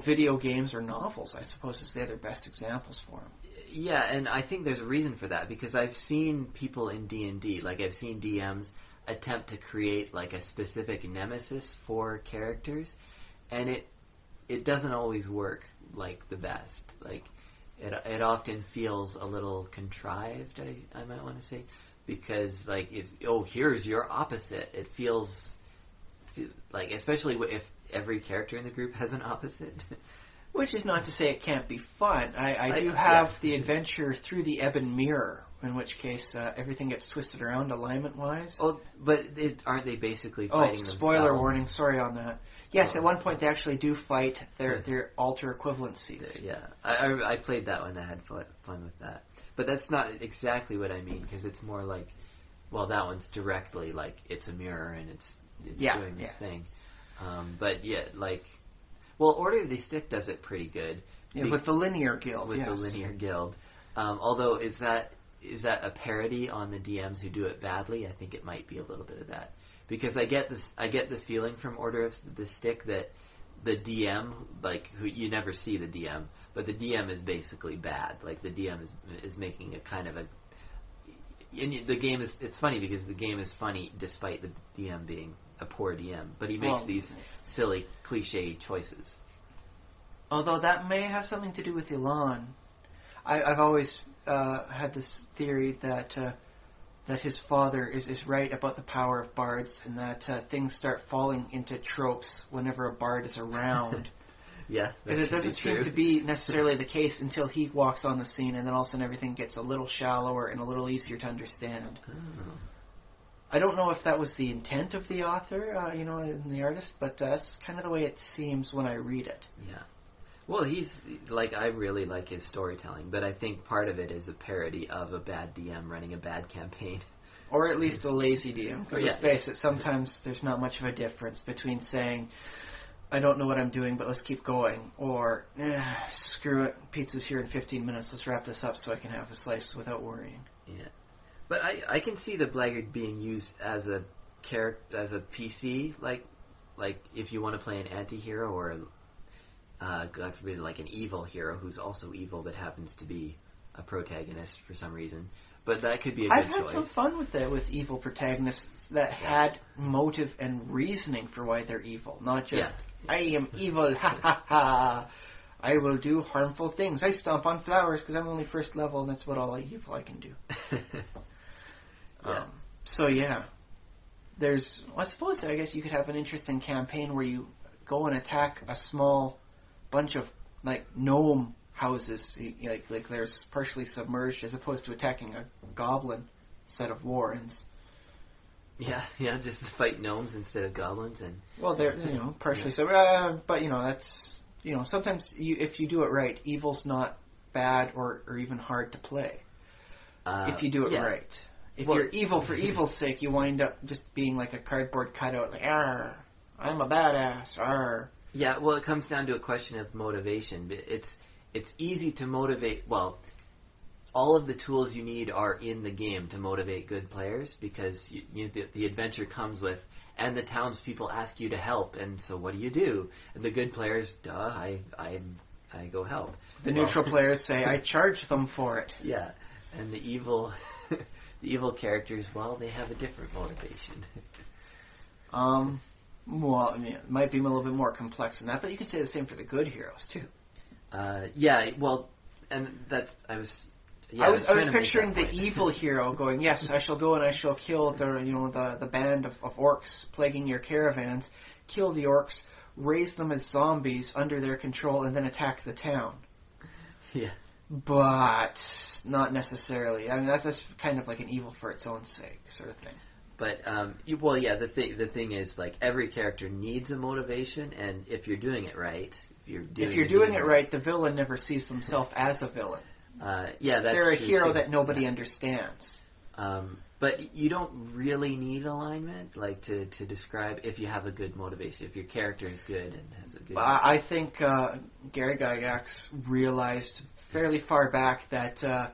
video games or novels, I suppose, is the other best examples for them. Yeah, and I think there's a reason for that, because I've seen people in D&D, like I've seen DMs attempt to create like a specific nemesis for characters, and it doesn't always work like the best. Like it often feels a little contrived, I might want to say, because like here's your opposite. It feels like, especially if every character in the group has an opposite. Which is not to say it can't be fun. I do have the adventure Through the Ebon Mirror, in which case everything gets twisted around alignment-wise. Oh, but aren't they basically fighting themselves? Spoiler warning, sorry on that. Yes, at one point they actually do fight their alter equivalencies. Yeah, I played that one. I had fun with that. But that's not exactly what I mean, because it's more like, well, that one's directly like it's a mirror and it's doing this thing. But yeah, like, well, Order of the Stick does it pretty good. Yeah, with the Linear Guild. With the Linear Guild. Although, is that a parody on the DMs who do it badly? I think it might be a little bit of that. Because I get the feeling from Order of the Stick that the DM, like, who you never see the DM, but the DM is basically bad. Like, the DM is making a kind of a... And the game is... It's funny because the game is funny despite the DM being a poor DM. But he makes these silly, cliche choices. Although that may have something to do with Elan. I've always had this theory that his father is right about the power of bards, and that things start falling into tropes whenever a bard is around. Yeah, because it doesn't seem to be necessarily the case until he walks on the scene, and then all of a sudden everything gets a little shallower and a little easier to understand. Oh. I don't know if that was the intent of the author, and the artist, but that's kind of the way it seems when I read it. Yeah. Well, he's, like, I really like his storytelling, but I think part of it is a parody of a bad DM running a bad campaign. Or at least a lazy DM. Because let's face it, sometimes there's not much of a difference between saying, I don't know what I'm doing, but let's keep going, or, screw it, pizza's here in 15 minutes, let's wrap this up so I can have a slice without worrying. Yeah. But I can see the Blackguard being used as a PC, like if you want to play an anti-hero or God forbid, like an evil hero who's also evil but happens to be a protagonist for some reason. But that could be a good choice. I've had some fun with evil protagonists that had motive and reasoning for why they're evil, not just, I am evil, ha ha ha, I will do harmful things. I stomp on flowers because I'm only first level and that's what all evil I can do. I guess you could have an interesting campaign where you go and attack a small bunch of like gnome houses, like they're partially submerged, as opposed to attacking a goblin set of warrens. Yeah, just to fight gnomes instead of goblins, and they're partially submerged, but that's sometimes if you do it right, evil's not bad or even hard to play. If you do it right. If you're evil for evil's sake, you wind up just being like a cardboard cutout, like, "Arr, I'm a badass, arr." Yeah, well, it comes down to a question of motivation. It's easy to motivate. Well, all of the tools you need are in the game to motivate good players, because the adventure comes with, and the townspeople ask you to help, and so what do? And the good players, I go help. The neutral players say, I charge them for it. Yeah, and the evil characters, well, they have a different motivation. Well, I mean, it might be a little bit more complex than that, but you can say the same for the good heroes too. And that's I was picturing the evil hero going, yes, I shall go and I shall kill the band of orcs plaguing your caravans, kill the orcs, raise them as zombies under their control, and then attack the town. Yeah. But not necessarily. I mean, that's kind of like an evil for its own sake sort of thing. But the thing is, like, every character needs a motivation, and if you're doing it right, the villain never sees themselves as a villain. That's they're a hero too. that nobody understands. But you don't really need alignment, like, to describe if you have a good motivation, if your character is good and has a good. I think Gary Gygax realized fairly far back that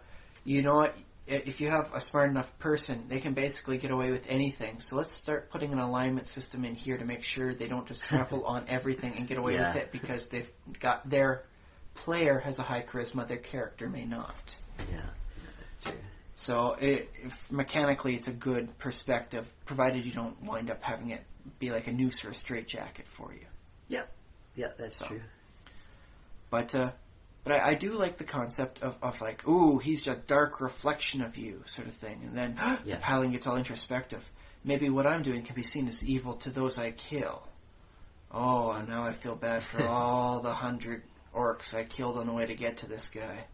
if you have a smart enough person, they can basically get away with anything. So let's start putting an alignment system in here to make sure they don't just trample on everything and get away with it because they've got their player has a high charisma, their character may not. Yeah, that's true. So mechanically, it's a good perspective, provided you don't wind up having it be like a noose or a straitjacket for you. Yep. Yeah, that's true. But I do like the concept of like, ooh, he's a dark reflection of you, sort of thing. And then the paladin gets all introspective. Maybe what I'm doing can be seen as evil to those I kill. Oh, and now I feel bad for all the 100 orcs I killed on the way to get to this guy.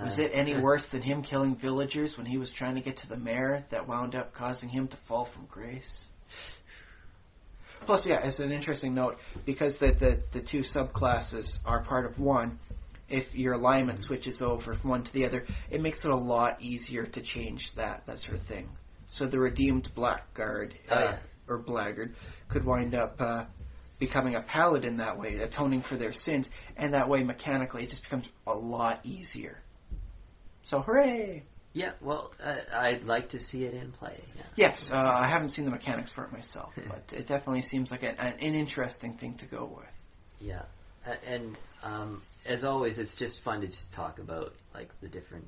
Was it any worse than him killing villagers when he was trying to get to the mayor that wound up causing him to fall from grace? Plus, yeah, as an interesting note, because the two subclasses are part of one, if your alignment switches over from one to the other, it makes it a lot easier to change that sort of thing. So the redeemed blackguard or blackguard could wind up becoming a paladin that way, atoning for their sins, and that way mechanically it just becomes a lot easier. So hooray! Yeah, well, I'd like to see it in play. Yeah. Yes, I haven't seen the mechanics for it myself, but it definitely seems like an interesting thing to go with. Yeah, and as always, it's just fun to just talk about like the different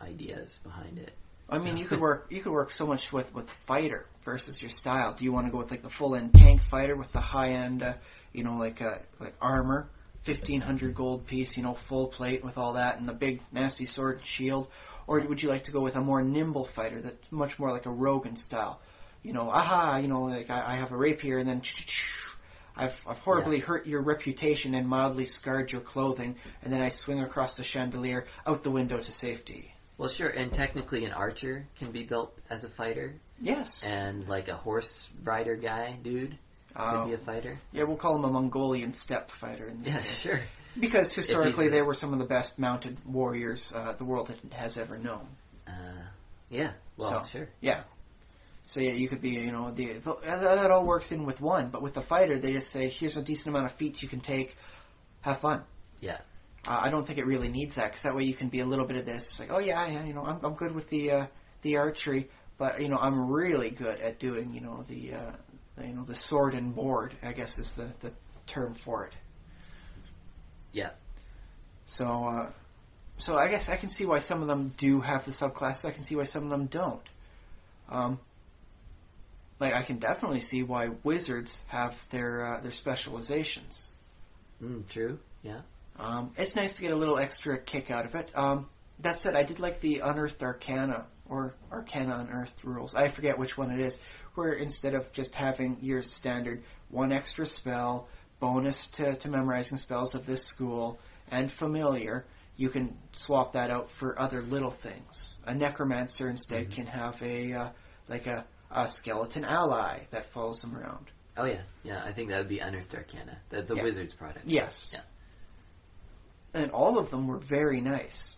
ideas behind it. I mean, you could work so much with fighter versus your style. Do you want to go with like the full end tank fighter with the high end, like armor, 1,500 gold piece, full plate with all that, and the big nasty sword and shield? Or would you like to go with a more nimble fighter that's much more like a Rogan style? Like I have a rapier and then I've horribly hurt your reputation and mildly scarred your clothing, and then I swing across the chandelier out the window to safety. Well, sure, and technically an archer can be built as a fighter. Yes. And like a horse rider guy, dude, could be a fighter. Yeah, we'll call him a Mongolian steppe fighter. Sure. Because historically they were some of the best mounted warriors the world has ever known. Sure. Yeah. So yeah, you could be, that all works in with one. But with the fighter, they just say, here's a decent amount of feats you can take. Have fun. Yeah. I don't think it really needs that, because that way you can be a little bit of this. It's like, oh yeah, I'm good with the archery, but I'm really good at doing the sword and board, I guess is the term for it. Yeah. So I guess I can see why some of them do have the subclasses. I can see why some of them don't. I can definitely see why wizards have their specializations. True. Yeah. It's nice to get a little extra kick out of it. That said, I did like the Unearthed Arcana, or Arcana Unearthed rules. I forget which one it is, where instead of just having your standard one extra spell, bonus to memorizing spells of this school, and familiar, you can swap that out for other little things. A necromancer instead can have a skeleton ally that follows them around. Oh yeah, I think that would be Unearthed Arcana, the wizard's product. Yes. Yeah. And all of them were very nice.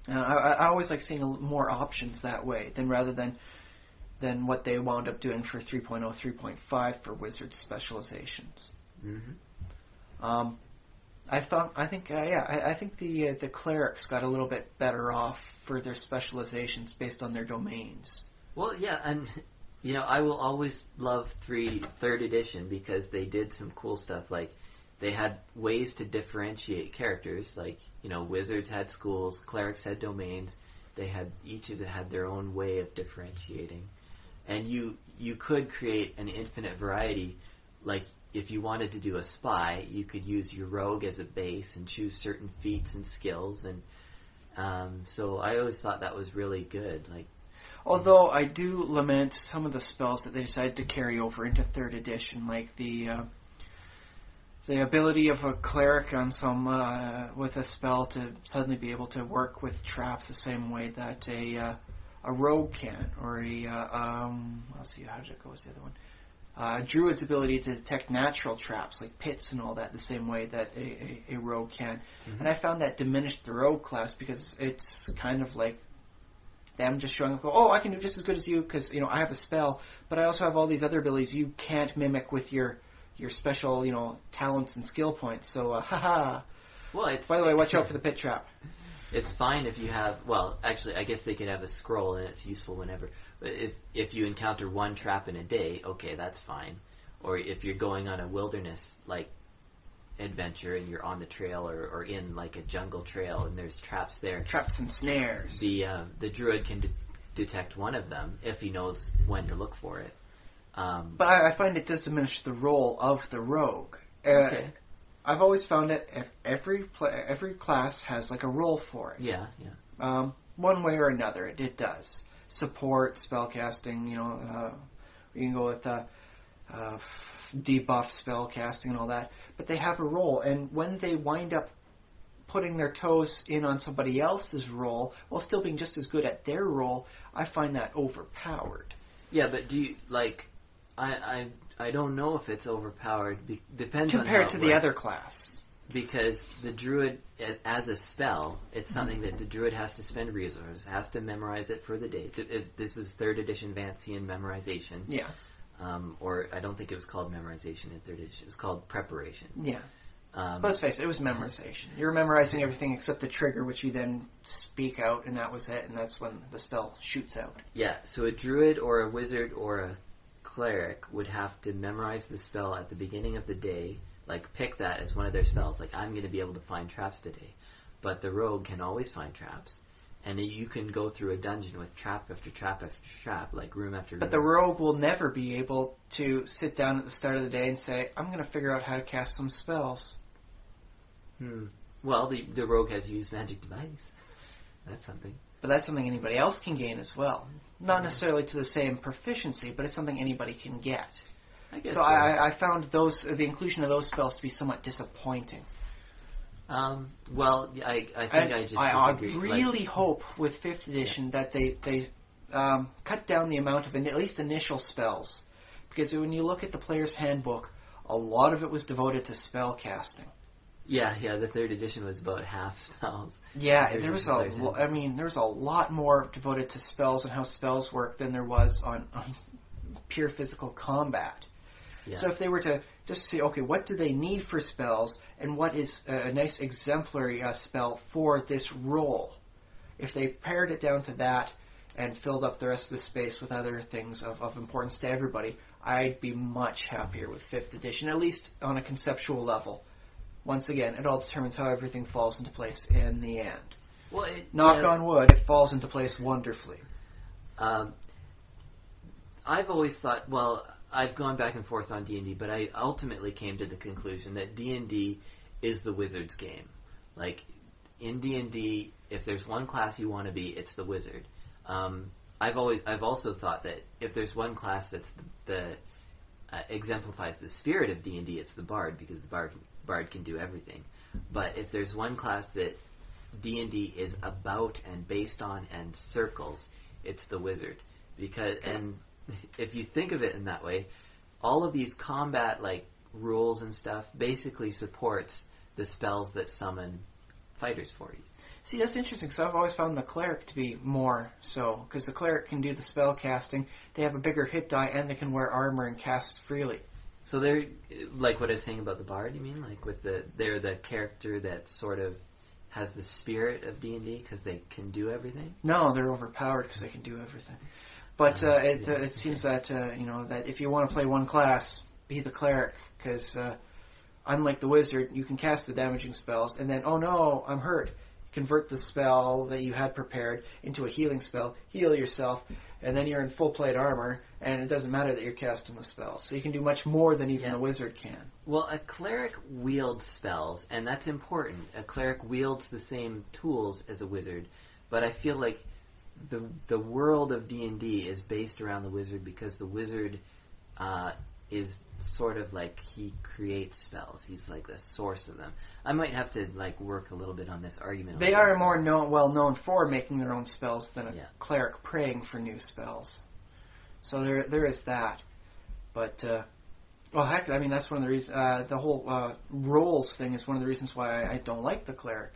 I always like seeing more options that way rather than what they wound up doing for 3.0, 3.5 for wizard specializations. I think the clerics got a little bit better off for their specializations based on their domains. Well, yeah, and I will always love third edition because they did some cool stuff. Like they had ways to differentiate characters. Like wizards had schools, clerics had domains. Each of them had their own way of differentiating, and you could create an infinite variety. Like if you wanted to do a spy, you could use your rogue as a base and choose certain feats and skills, and so I always thought that was really good. Although I do lament some of the spells that they decided to carry over into third edition, like the ability of a cleric on some with a spell to suddenly be able to work with traps the same way that a rogue can, or let's see, how did it go? What's the other one? Druid's ability to detect natural traps like pits and all that the same way that a rogue can. And I found that diminished the rogue class because it's kind of like them just showing up, oh, I can do just as good as you because I have a spell, but I also have all these other abilities you can't mimic with your special talents and skill points. So haha. Well, by the way, watch out for the pit trap. It's fine if you have. Well, actually, I guess they could have a scroll and it's useful whenever. But if you encounter one trap in a day, okay, that's fine. Or if you're going on a wilderness adventure and you're on the trail or in like a jungle trail and there's traps there. Traps and snares. The druid can detect one of them if he knows when to look for it. But I find it does diminish the role of the rogue. Okay. I've always found that every class has like a role for it. Yeah. One way or another, it does. Support, spellcasting, you can go with debuff spellcasting and all that. But they have a role, and when they wind up putting their toes in on somebody else's role while still being just as good at their role, I find that overpowered. Yeah, but do you like? I don't know if it's overpowered. Depends compared on to how it the works. other class. Because the druid, as a spell, it's something that the druid has to spend resources, has to memorize it for the day. This is 3rd edition Vancian memorization. Yeah. Or I don't think it was called memorization in 3rd edition. It was called preparation. Yeah. But let's face it, it was memorization. You're memorizing everything except the trigger, which you then speak out, and that was it, and that's when the spell shoots out. Yeah, so a druid or a wizard or a cleric would have to memorize the spell at the beginning of the day, like pick that as one of their spells, like I'm going to be able to find traps today. But the rogue can always find traps, and you can go through a dungeon with trap after trap after trap, like room after room. But the rogue will never be able to sit down at the start of the day and say, I'm going to figure out how to cast some spells. Well, the rogue has used magic device. That's something. But that's something anybody else can gain as well. Not necessarily to the same proficiency, but it's something anybody can get. I guess so. I found the inclusion of those spells to be somewhat disappointing. Well, I think I just I disagree. really hope with 5th edition that they cut down the amount of at least initial spells. Because when you look at the player's handbook, a lot of it was devoted to spell casting. Yeah, the 3rd edition was about half spells. Yeah, there was there was a lot more devoted to spells and how spells work than there was on pure physical combat. Yeah. So if they were to just say, okay, what do they need for spells, and what is a nice exemplary spell for this role? If they pared it down to that and filled up the rest of the space with other things of importance to everybody, I'd be much happier with 5th edition, at least on a conceptual level. Once again, it all determines how everything falls into place in the end. Well, Knock on wood, it falls into place wonderfully. I've always thought, I've gone back and forth on D&D, but I ultimately came to the conclusion that D&D is the wizard's game. Like, in D&D, if there's one class you want to be, it's the wizard. I've also thought that if there's one class that exemplifies the spirit of D&D, it's the bard, because the bard can do everything. But if there's one class that D&D is about and based on and circles, it's the wizard. And if you think of it in that way, all of these combat like rules and stuff basically supports the spells that summon fighters for you. See, that's interesting, because I've always found the cleric to be more so, because the cleric can do the spell casting, they have a bigger hit die, and they can wear armor and cast freely. So they're, like what I was saying about the bard, you mean? Like they're the character that sort of has the spirit of D&D, because they can do everything? No, they're overpowered because they can do everything. But it seems that, that if you want to play one class, be the cleric, because unlike the wizard, you can cast the damaging spells, and then, oh no, I'm hurt. Convert the spell that you had prepared into a healing spell, heal yourself, and then you're in full plate armor, and it doesn't matter that you're casting the spell. So you can do much more than even the wizard can. Well, a cleric wields spells, and that's important. A cleric wields the same tools as a wizard, but I feel like the world of D&D is based around the wizard, because the wizard is sort of like he creates spells. He's like the source of them. I might have to like work a little bit on this argument. They are more well known for making their own spells than a cleric praying for new spells. So there is that. But heck, I mean that's one of the reasons. The whole roles thing is one of the reasons why I don't like the cleric.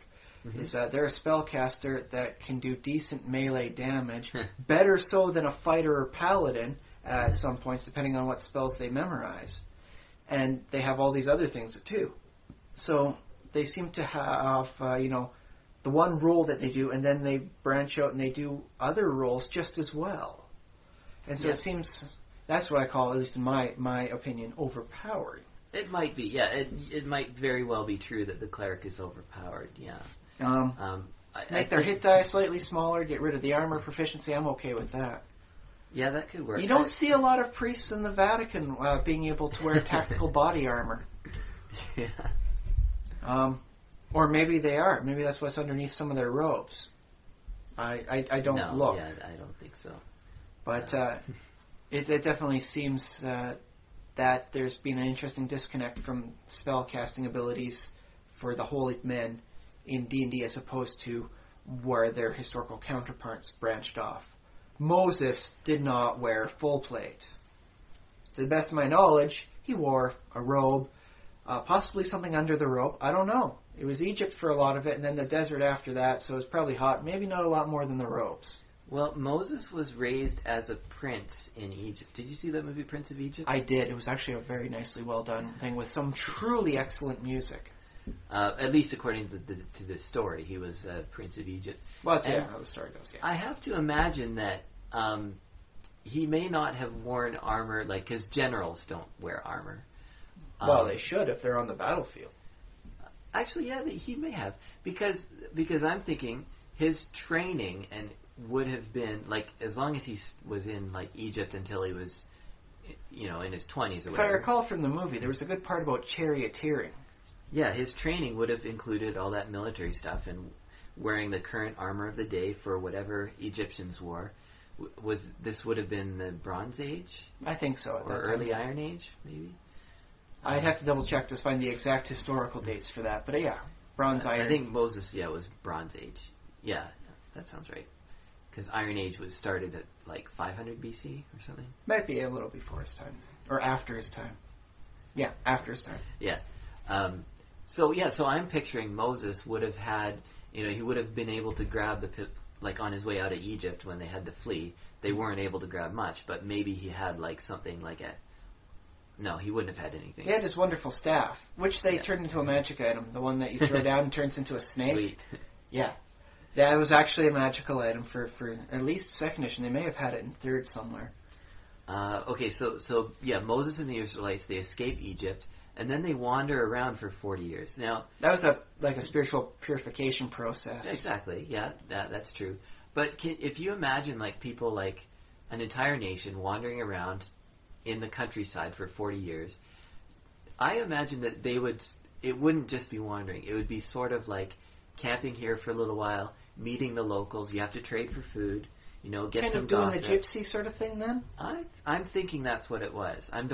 Mm-hmm. Is that they're a spellcaster that can do decent melee damage, better so than a fighter or paladin at some points, depending on what spells they memorize. And they have all these other things too. So they seem to have, the one role that they do, and then they branch out and they do other roles just as well. And so it seems, that's what I call, at least in my opinion, overpowering. It might be, yeah. It might very well be true that the cleric is overpowered, yeah. Make their hit die slightly smaller, get rid of the armor proficiency. I'm okay with that. Yeah, that could work. You don't see a lot of priests in the Vatican being able to wear tactical body armor. Yeah. Or maybe they are. Maybe that's what's underneath some of their robes. I don't look. Yeah, I don't think so. But it definitely seems that there's been an interesting disconnect from spell casting abilities for the holy men in D&D as opposed to where their historical counterparts branched off. Moses did not wear full plate. To the best of my knowledge, he wore a robe, possibly something under the robe. I don't know. It was Egypt for a lot of it, and then the desert after that, so it was probably hot. Maybe not a lot more than the robes. Well, Moses was raised as a prince in Egypt. Did you see that movie, Prince of Egypt? I did. It was actually a very nicely well done thing with some truly excellent music. At least according to the story, he was Prince of Egypt. Well, that's how the story goes, yeah. I have to imagine that he may not have worn armor, because generals don't wear armor. Well, they should if they're on the battlefield. Actually, yeah, he may have. Because I'm thinking his training and would have been, as long as he was in, Egypt until he was, in his 20s or whatever. If I recall from the movie, there was a good part about charioteering. Yeah, his training would have included all that military stuff and wearing the current armor of the day for whatever Egyptians wore. This would have been the Bronze Age? I think so. Or early Iron Age, maybe? I'd have to double check to find the exact historical dates for that. But yeah, Bronze Iron. I think Moses, was Bronze Age. Yeah, that sounds right. Because Iron Age was started at 500 BC or something? Might be a little before his time. Or after his time. Yeah, after his time. Yeah. So I'm picturing Moses would have had, he would have been able to grab on his way out of Egypt when they had to flee. They weren't able to grab much, but maybe he had something no, he wouldn't have had anything. He had his wonderful staff, which they turned into a magic item. The one that you throw down and turns into a snake. Sweet. Yeah. That was actually a magical item for at least second edition. They may have had it in third somewhere. Okay, so Moses and the Israelites, they escape Egypt, and then they wander around for 40 years. Now that was a spiritual purification process. Exactly, yeah, that's true. But if you imagine people an entire nation wandering around in the countryside for 40 years, I imagine that it wouldn't just be wandering. It would be sort of camping here for a little while, meeting the locals. You have to trade for food, get some gossip. Kind of doing the gypsy sort of thing then? I'm thinking that's what it was. I'm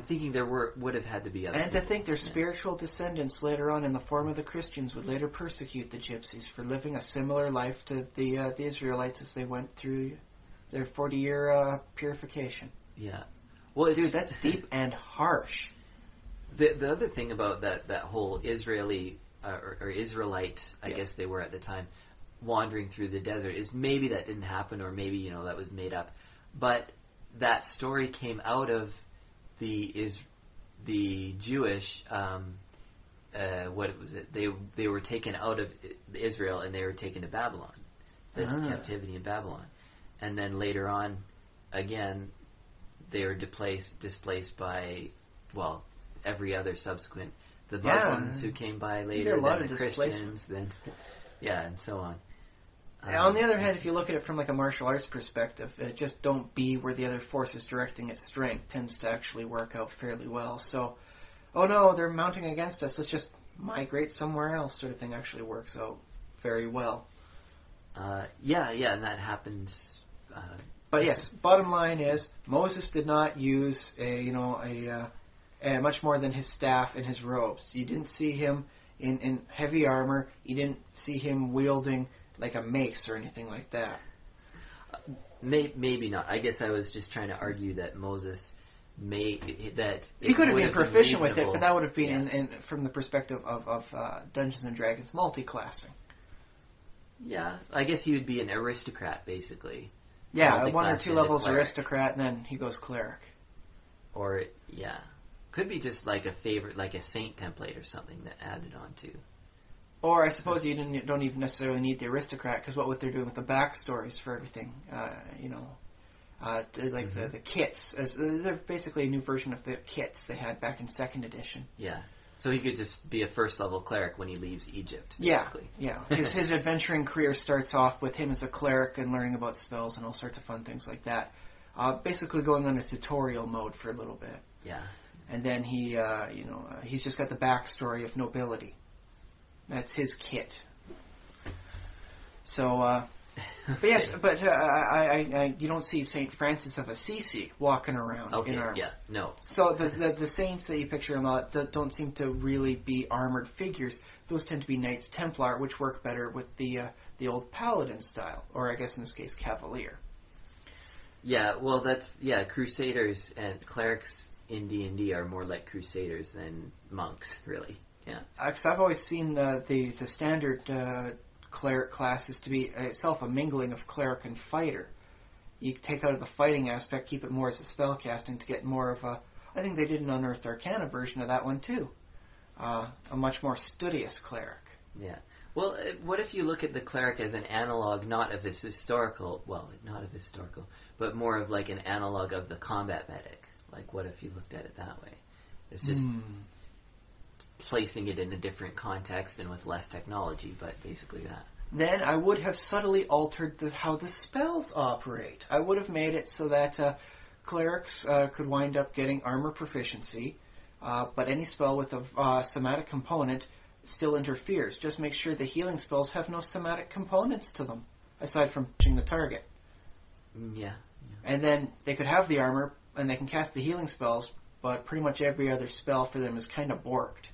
thinking there would have had to be other. And to think their spiritual descendants later on in the form of the Christians would later persecute the gypsies for living a similar life to the Israelites as they went through their 40-year purification. Yeah. Well, dude, that's deep and harsh. The other thing about that whole Israeli or Israelite, I guess they were at the time, wandering through the desert is maybe that didn't happen, or maybe that was made up. But that story came out of the Jewish. What was it? They were taken out of Israel and they were taken to Babylon, the captivity in Babylon, and then later on, again, they were displaced by every other subsequent. The Muslims who came by later, then the Christians, then and so on. On the other hand, if you look at it from a martial arts perspective, just don't be where the other force is directing its strength tends to actually work out fairly well. So, oh no, they're mounting against us, let's just migrate somewhere else sort of thing actually works out very well. And that happens. But yes, bottom line is Moses did not use much more than his staff and his robes. You didn't see him in heavy armor. You didn't see him wielding a mace or anything like that. Maybe not. I guess I was just trying to argue that Moses he could have been proficient with it, but that would have been in from the perspective of Dungeons and Dragons multi-classing. Yeah, I guess he would be an aristocrat basically. Yeah, 1 or 2 levels aristocrat, and then he goes cleric. Or could be just a favorite, a saint template or something that added on to. Or I suppose you don't even necessarily need the aristocrat, because what they're doing with the backstories for everything, The kits. They're basically a new version of the kits they had back in 2nd edition. Yeah. So he could just be a first-level cleric when he leaves Egypt, Yeah, basically. yeah. His adventuring career starts off with him as a cleric and learning about spells and all sorts of fun things like that. Basically going on a tutorial mode for a little bit. Yeah. And then he's just got the backstory of nobility. That's his kit. So, but yes, but you don't see St. Francis of Assisi walking around in armor. Yeah, no. So the saints that you picture a lot that don't seem to really be armored figures. Those tend to be Knights Templar, which work better with the old Paladin style, or I guess in this case, Cavalier. Yeah, well, Crusaders and clerics in D&D are more like Crusaders than monks, really. Yeah. Because I've always seen the standard cleric class is to be itself a mingling of cleric and fighter. You take out of the fighting aspect, keep it more as a spell casting to get more of a... I think they did an Unearthed Arcana version of that one too. A much more studious cleric. Yeah. Well, what if you look at the cleric as an analog, not of historical, but more of like an analog of the combat medic? Like, what if you looked at it that way? It's just placing it in a different context and with less technology, but basically that. Then I would have subtly altered how the spells operate. I would have made it so that clerics could wind up getting armor proficiency, but any spell with a somatic component still interferes. Just make sure the healing spells have no somatic components to them, aside from touching the target. Yeah. And then they could have the armor, and they can cast the healing spells, but pretty much every other spell for them is kind of borked,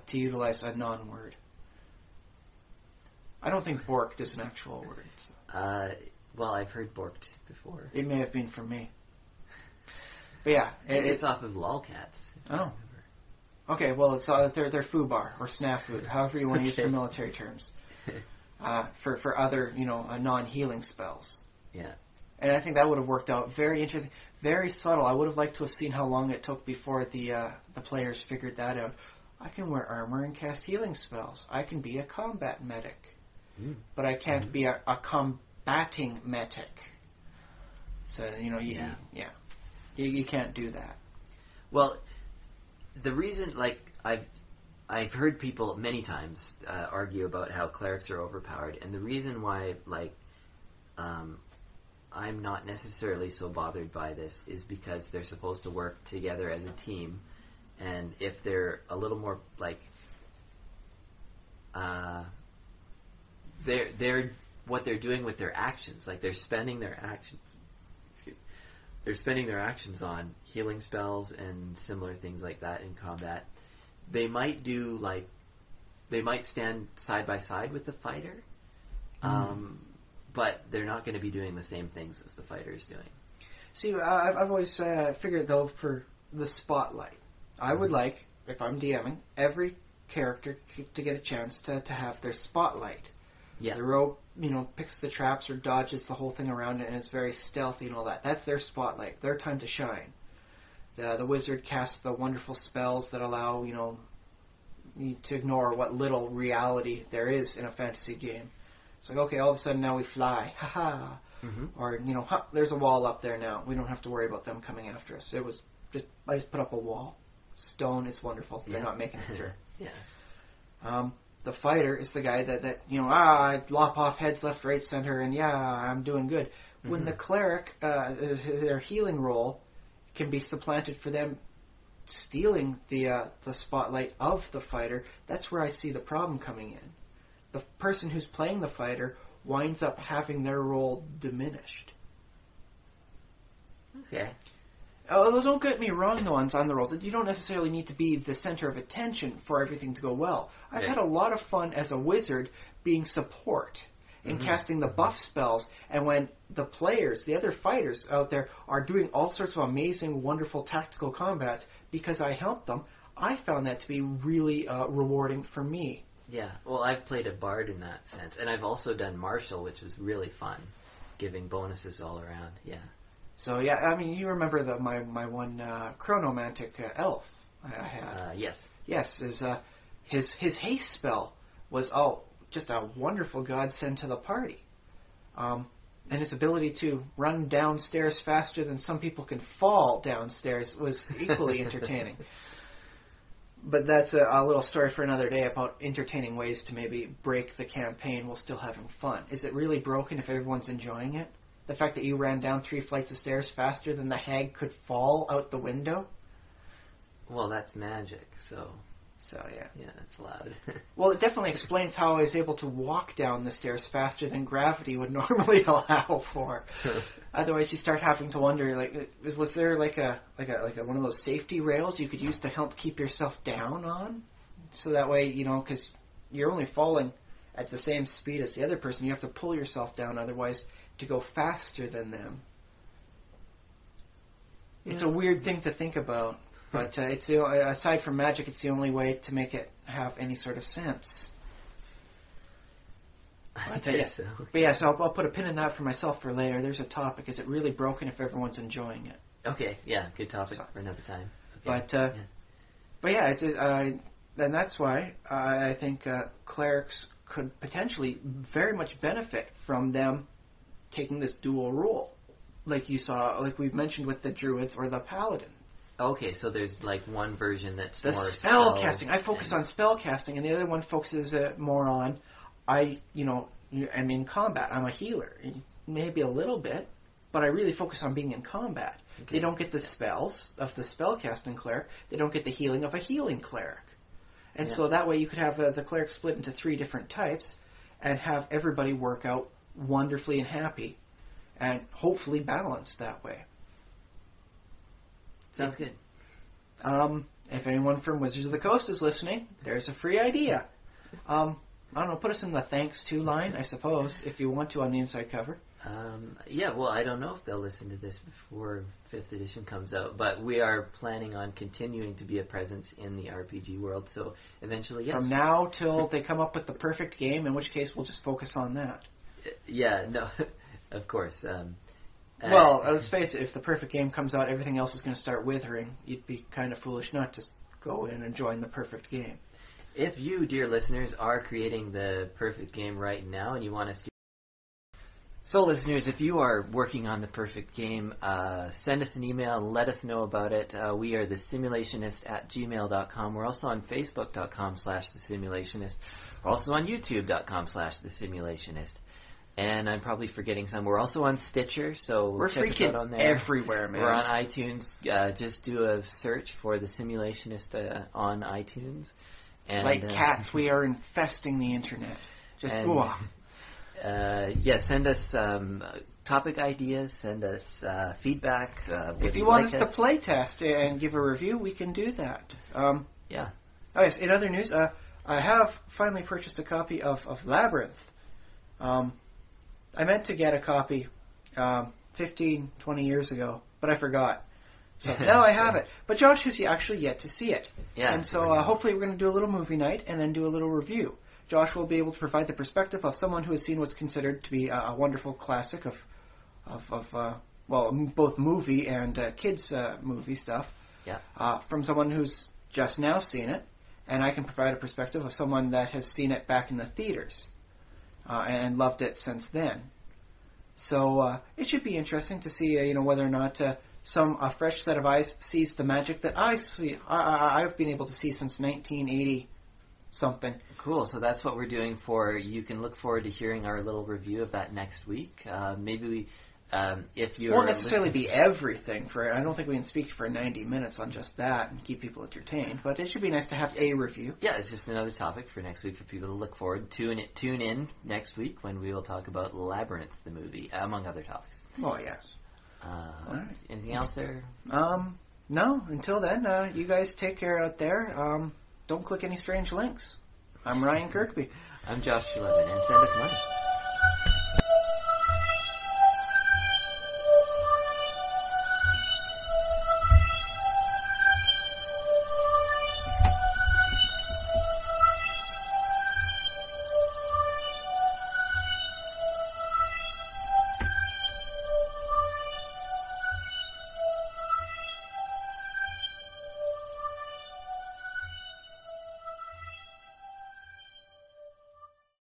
to utilize a non-word. I don't think borked is an actual word. So. Well, I've heard borked before. It may have been from me. But yeah. It's off of lolcats. Oh. Okay, well, it's they're foobar or snafu, however you want to use for military terms. For other, non-healing spells. Yeah. And I think that would have worked out very interesting, very subtle. I would have liked to have seen how long it took before the players figured that out. I can wear armor and cast healing spells. I can be a combat medic. But I can't be a combating medic. So, you can't do that. Well, the reason, I've heard people many times argue about how clerics are overpowered, and the reason why, I'm not necessarily so bothered by this is because they're supposed to work together as a team, and if they're a little more, they're what they're doing with their actions, they're spending their actions. They're spending their actions on healing spells and similar things like that in combat. They might they might stand side by side with the fighter, but they're not going to be doing the same things as the fighter is doing. See, I've always figured, though, for the spotlight, I would like, if I'm DMing, every character to get a chance to have their spotlight. Yeah. The rogue, picks the traps or dodges the whole thing around it and is very stealthy and all that. That's their spotlight, their time to shine. The wizard casts the wonderful spells that allow, you to ignore what little reality there is in a fantasy game. It's like, okay, all of a sudden now we fly, haha. Or, there's a wall up there now. We don't have to worry about them coming after us. I just put up a wall. Stone, it's wonderful. They're not making it through. Yeah. The fighter is the guy that I lop off heads left, right, center, and I'm doing good. When the cleric, their healing role can be supplanted for them stealing the spotlight of the fighter, that's where I see the problem coming in. The person who's playing the fighter winds up having their role diminished. Okay. Although don't get me wrong, though, on the roles. You don't necessarily need to be the center of attention for everything to go well. I've had a lot of fun as a wizard being support and casting the buff spells, and when the players, the other fighters out there, are doing all sorts of amazing, wonderful tactical combats because I helped them, I found that to be really rewarding for me. Yeah, well, I've played a bard in that sense, and I've also done martial, which was really fun, giving bonuses all around, yeah. So, yeah, I mean, you remember my one chronomantic elf I had. Yes. Yes, his haste spell was just a wonderful godsend to the party. and his ability to run downstairs faster than some people can fall downstairs was equally entertaining. But that's a little story for another day about entertaining ways to maybe break the campaign while still having fun. Is it really broken if everyone's enjoying it? The fact that you ran down 3 flights of stairs faster than the hag could fall out the window? Well, that's magic, so... So, yeah. Yeah, that's loud. Well, it definitely explains how I was able to walk down the stairs faster than gravity would normally allow for. Otherwise, you start having to wonder, like, was there like a one of those safety rails you could use to help keep yourself down on? So that way, you know, because you're only falling at the same speed as the other person, you have to pull yourself down otherwise to go faster than them. Yeah. It's a weird thing to think about. But it's aside from magic, it's the only way to make it have any sort of sense. I guess so. But yes, I'll put a pin in that for myself for later. There's a topic. Is it really broken if everyone's enjoying it? Okay, yeah, good topic for another time. Okay. But yeah, and that's why I think clerics could potentially very much benefit from them taking this dual role, like you saw, like we've mentioned with the druids or the paladin. Okay, so there's like one version that's the more spell casting. I focus on spell casting, and the other one focuses more on I'm in combat. I'm a healer, maybe a little bit, but I really focus on being in combat. Okay. They don't get the spells of the spell casting cleric. They don't get the healing of a healing cleric, and so that way you could have the cleric split into 3 different types, and have everybody work out wonderfully and happy, and hopefully balanced that way. Sounds good. If anyone from Wizards of the Coast is listening, there's a free idea. I don't know, put us in the thanks to line, I suppose, if you want to on the inside cover. Yeah, well, I don't know if they'll listen to this before 5th edition comes out, but we are planning on continuing to be a presence in the RPG world, so eventually, yes. From now till they come up with the perfect game, in which case we'll just focus on that. Yeah, no, of course. Well, let's face it, if the perfect game comes out, everything else is going to start withering. You'd be kind of foolish not to go in and join the perfect game. If you, dear listeners, are creating the perfect game right now and you want us to... So, listeners, if you are working on the perfect game, send us an email and let us know about it. We are thesimulationist@gmail.com. We're also on facebook.com/thesimulationist. We're also on youtube.com/thesimulationist. And I'm probably forgetting some. We're also on Stitcher, so we're check us out on there. Everywhere, man. We're on iTunes. Just do a search for The Simulationist on iTunes. And, like cats, we are infesting the internet. Just send us topic ideas. Send us feedback. If you want us to play test and give a review, we can do that. Yeah. Oh, yes. In other news, I have finally purchased a copy of Labyrinth. I meant to get a copy 15, 20 years ago, but I forgot. So now I have it. But Josh has actually yet to see it. Yeah. And so hopefully we're going to do a little movie night and then do a little review. Josh will be able to provide the perspective of someone who has seen what's considered to be a wonderful classic of both movie and kids movie stuff. Yeah. From someone who's just now seen it, and I can provide a perspective of someone that has seen it back in the theaters. And loved it since then. So it should be interesting to see, whether or not a fresh set of eyes sees the magic that I see. I've been able to see since 1980 something. Cool. So that's what we're doing you can look forward to hearing our little review of that next week. Maybe if you won't necessarily be everything for it. I don't think we can speak for 90 minutes on just that and keep people entertained. But it should be nice to have a review. Yeah, it's just another topic for next week for people to look forward to. Tune in next week when we will talk about Labyrinth, the movie, among other topics. Oh, yes. All right. Anything else there? No. Until then, you guys take care out there. Don't click any strange links. I'm Ryan Kirkby. I'm Josh Levin, and send us money.